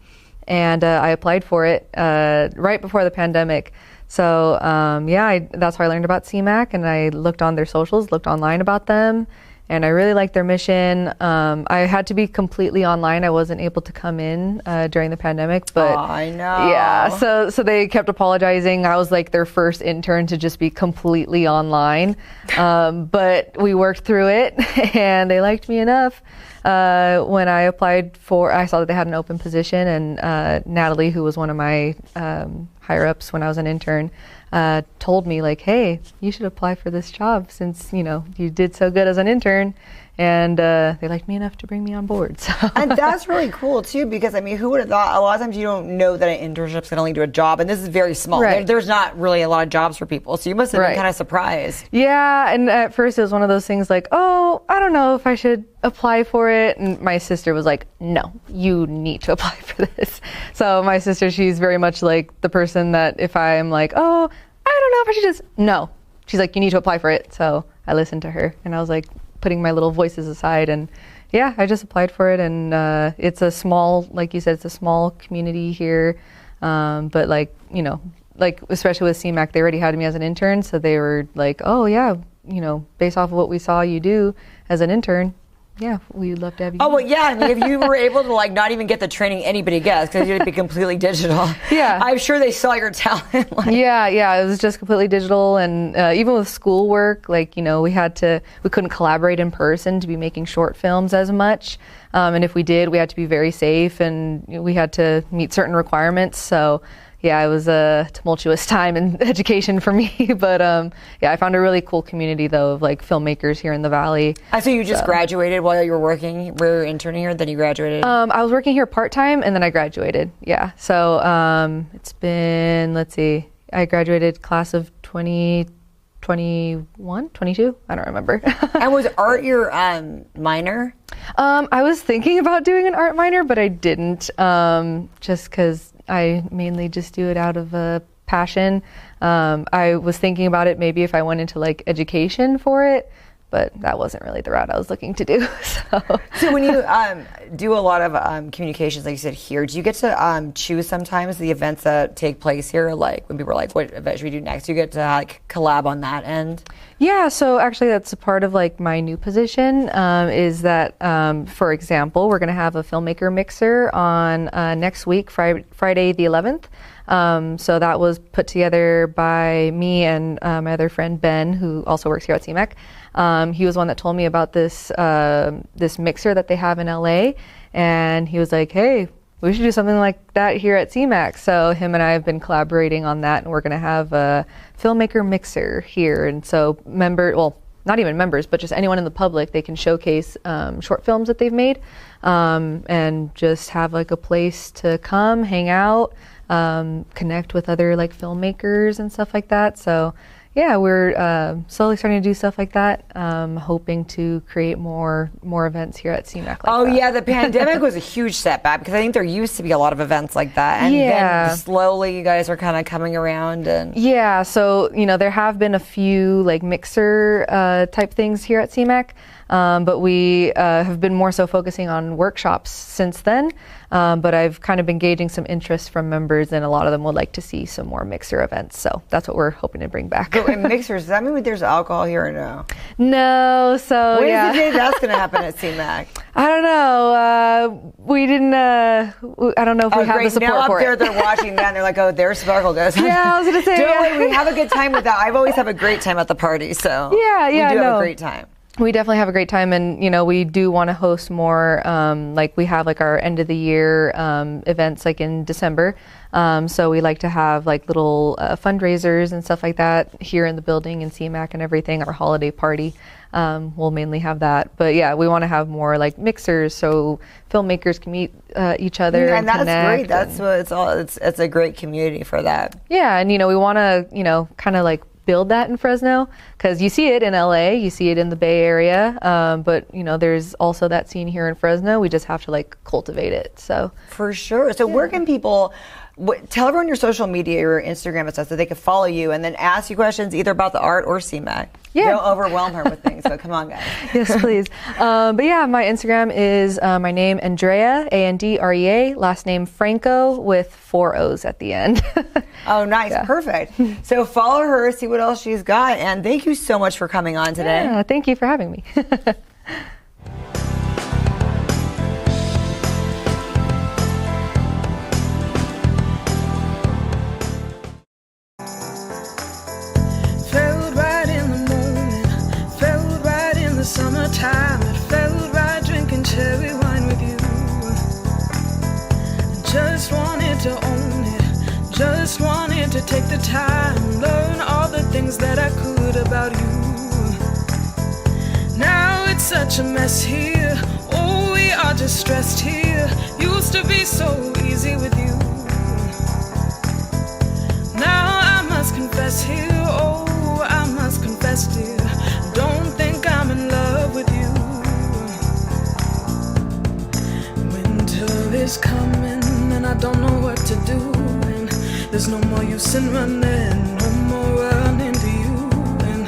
And I applied for it right before the pandemic. So that's how I learned about CMAC, and I looked on their socials, looked online about them, and I really liked their mission. I had to be completely online. I wasn't able to come in during the pandemic, but I know. Yeah, so they kept apologizing. I was like their first intern to just be completely online, but we worked through it, and they liked me enough. When I applied I saw that they had an open position, and Natalie, who was one of my higher ups when I was an intern, told me like, hey, you should apply for this job since, you did so good as an intern. And they liked me enough to bring me on board. So. And that's really cool too, because who would have thought? A lot of times you don't know that an internship's going to lead to a job, and this is very small. Right. There's not really a lot of jobs for people, so you must have been kind of surprised. Yeah, and at first it was one of those things like, oh, I don't know if I should apply for it. And my sister was like, no, you need to apply for this. So my sister, she's very much like the person that if I'm like, oh, I don't know if I should just, no. She's like, you need to apply for it. So I listened to her, and I was like, putting my little voices aside, and yeah, I just applied for it. And it's a small, like you said, it's a small community here, but especially with CMAC, they already had me as an intern, so they were like, oh yeah, based off of what we saw you do as an intern, yeah, we'd love to have you. Oh, well, yeah. If you were able to not even get the training anybody gets, because you'd be completely digital. Yeah. I'm sure they saw your talent. Yeah, it was just completely digital. And even with schoolwork, we couldn't collaborate in person to be making short films as much. And if we did, we had to be very safe, and we had to meet certain requirements. So yeah, it was a tumultuous time in education for me, but I found a really cool community though of filmmakers here in the Valley. So you just graduated while you were working, were you interning here, then you graduated? I was working here part-time, and then I graduated, yeah. So it's been, I graduated class of 2021, 22, I don't remember. And was art your minor? I was thinking about doing an art minor, but I didn't, just because I mainly just do it out of a passion. I was thinking about it maybe if I went into education for it, but that wasn't really the route I was looking to do. So when you do a lot of communications, like you said here, do you get to choose sometimes the events that take place here? Like when people are like, what event should we do next? Do you get to collab on that end? Yeah, so actually that's a part of my new position, is that, for example, we're going to have a filmmaker mixer on next week, Friday the 11th. So that was put together by me and my other friend Ben, who also works here at CMAC. He was one that told me about this this mixer that they have in LA, and he was like, hey, we should do something like that here at CMAC. So him and I have been collaborating on that, and we're going to have a filmmaker mixer here. And so not even members, but just anyone in the public, they can showcase short films that they've made, and just have a place to come, hang out, connect with other filmmakers and stuff like that. So yeah, we're slowly starting to do stuff like that, hoping to create more events here at CMAC Yeah, the pandemic was a huge setback, because I think there used to be a lot of events like that, and then slowly you guys are kind of coming around. And yeah, so there have been a few mixer type things here at CMAC, but we have been more so focusing on workshops since then. But I've kind of been gauging some interest from members, and a lot of them would like to see some more mixer events. So that's what we're hoping to bring back. And mixers, does that mean there's alcohol here or no? No, so when is the day that's going to happen at CMAC? I don't know. We didn't, I don't know if we have the support now for up there, it. They're watching that, and they're like, oh, there's Sparkle goes. Yeah, I was going to say. Don't worry, we have a good time with that. I've always have a great time at the party, so yeah, we do have a great time. We definitely have a great time, and we do want to host more. Like we have like our end of the year events like in December. So we like to have like little fundraisers and stuff like that here in the building in CMAC and everything. Our holiday party, we'll mainly have that. But yeah, we want to have more like mixers so filmmakers can meet each other and that's connect. great. That's what it's all. It's a great community for that. Yeah, and we want to kind of like build that in Fresno, because you see it in LA, you see it in the Bay Area, but there's also that scene here in Fresno. We just have to like cultivate it. So for sure. So where can people tell everyone your social media, your Instagram and stuff, so they can follow you and then ask you questions either about the art or CMAC? Yeah. Don't overwhelm her with things, so come on, guys. Yes, please. But yeah, my Instagram is my name, Andrea, Andrea, last name Franco with 4 O's at the end. Oh, nice. Yeah. Perfect. So follow her, see what else she's got, and thank you so much for coming on today. Yeah, thank you for having me. Felt right in the moment, felt right in the summertime. It felt right drinking cherry wine with you. Just wanted to own it, just wanted to take the time, learn all the things that I could about you. Now it's such a mess here, oh we are just stressed here. Used to be so easy with you. Now I must confess here, oh I must confess dear, don't think I'm in love with you. Winter is coming and I don't know what to do, and there's no more use in running, no more running to you. And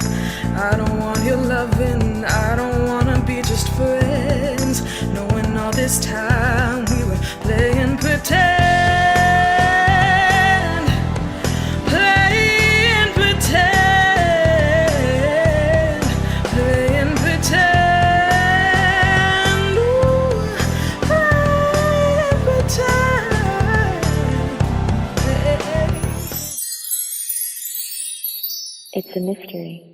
I don't want your loving, I don't wanna be just friends, knowing all this time we were playing pretend. It's a mystery.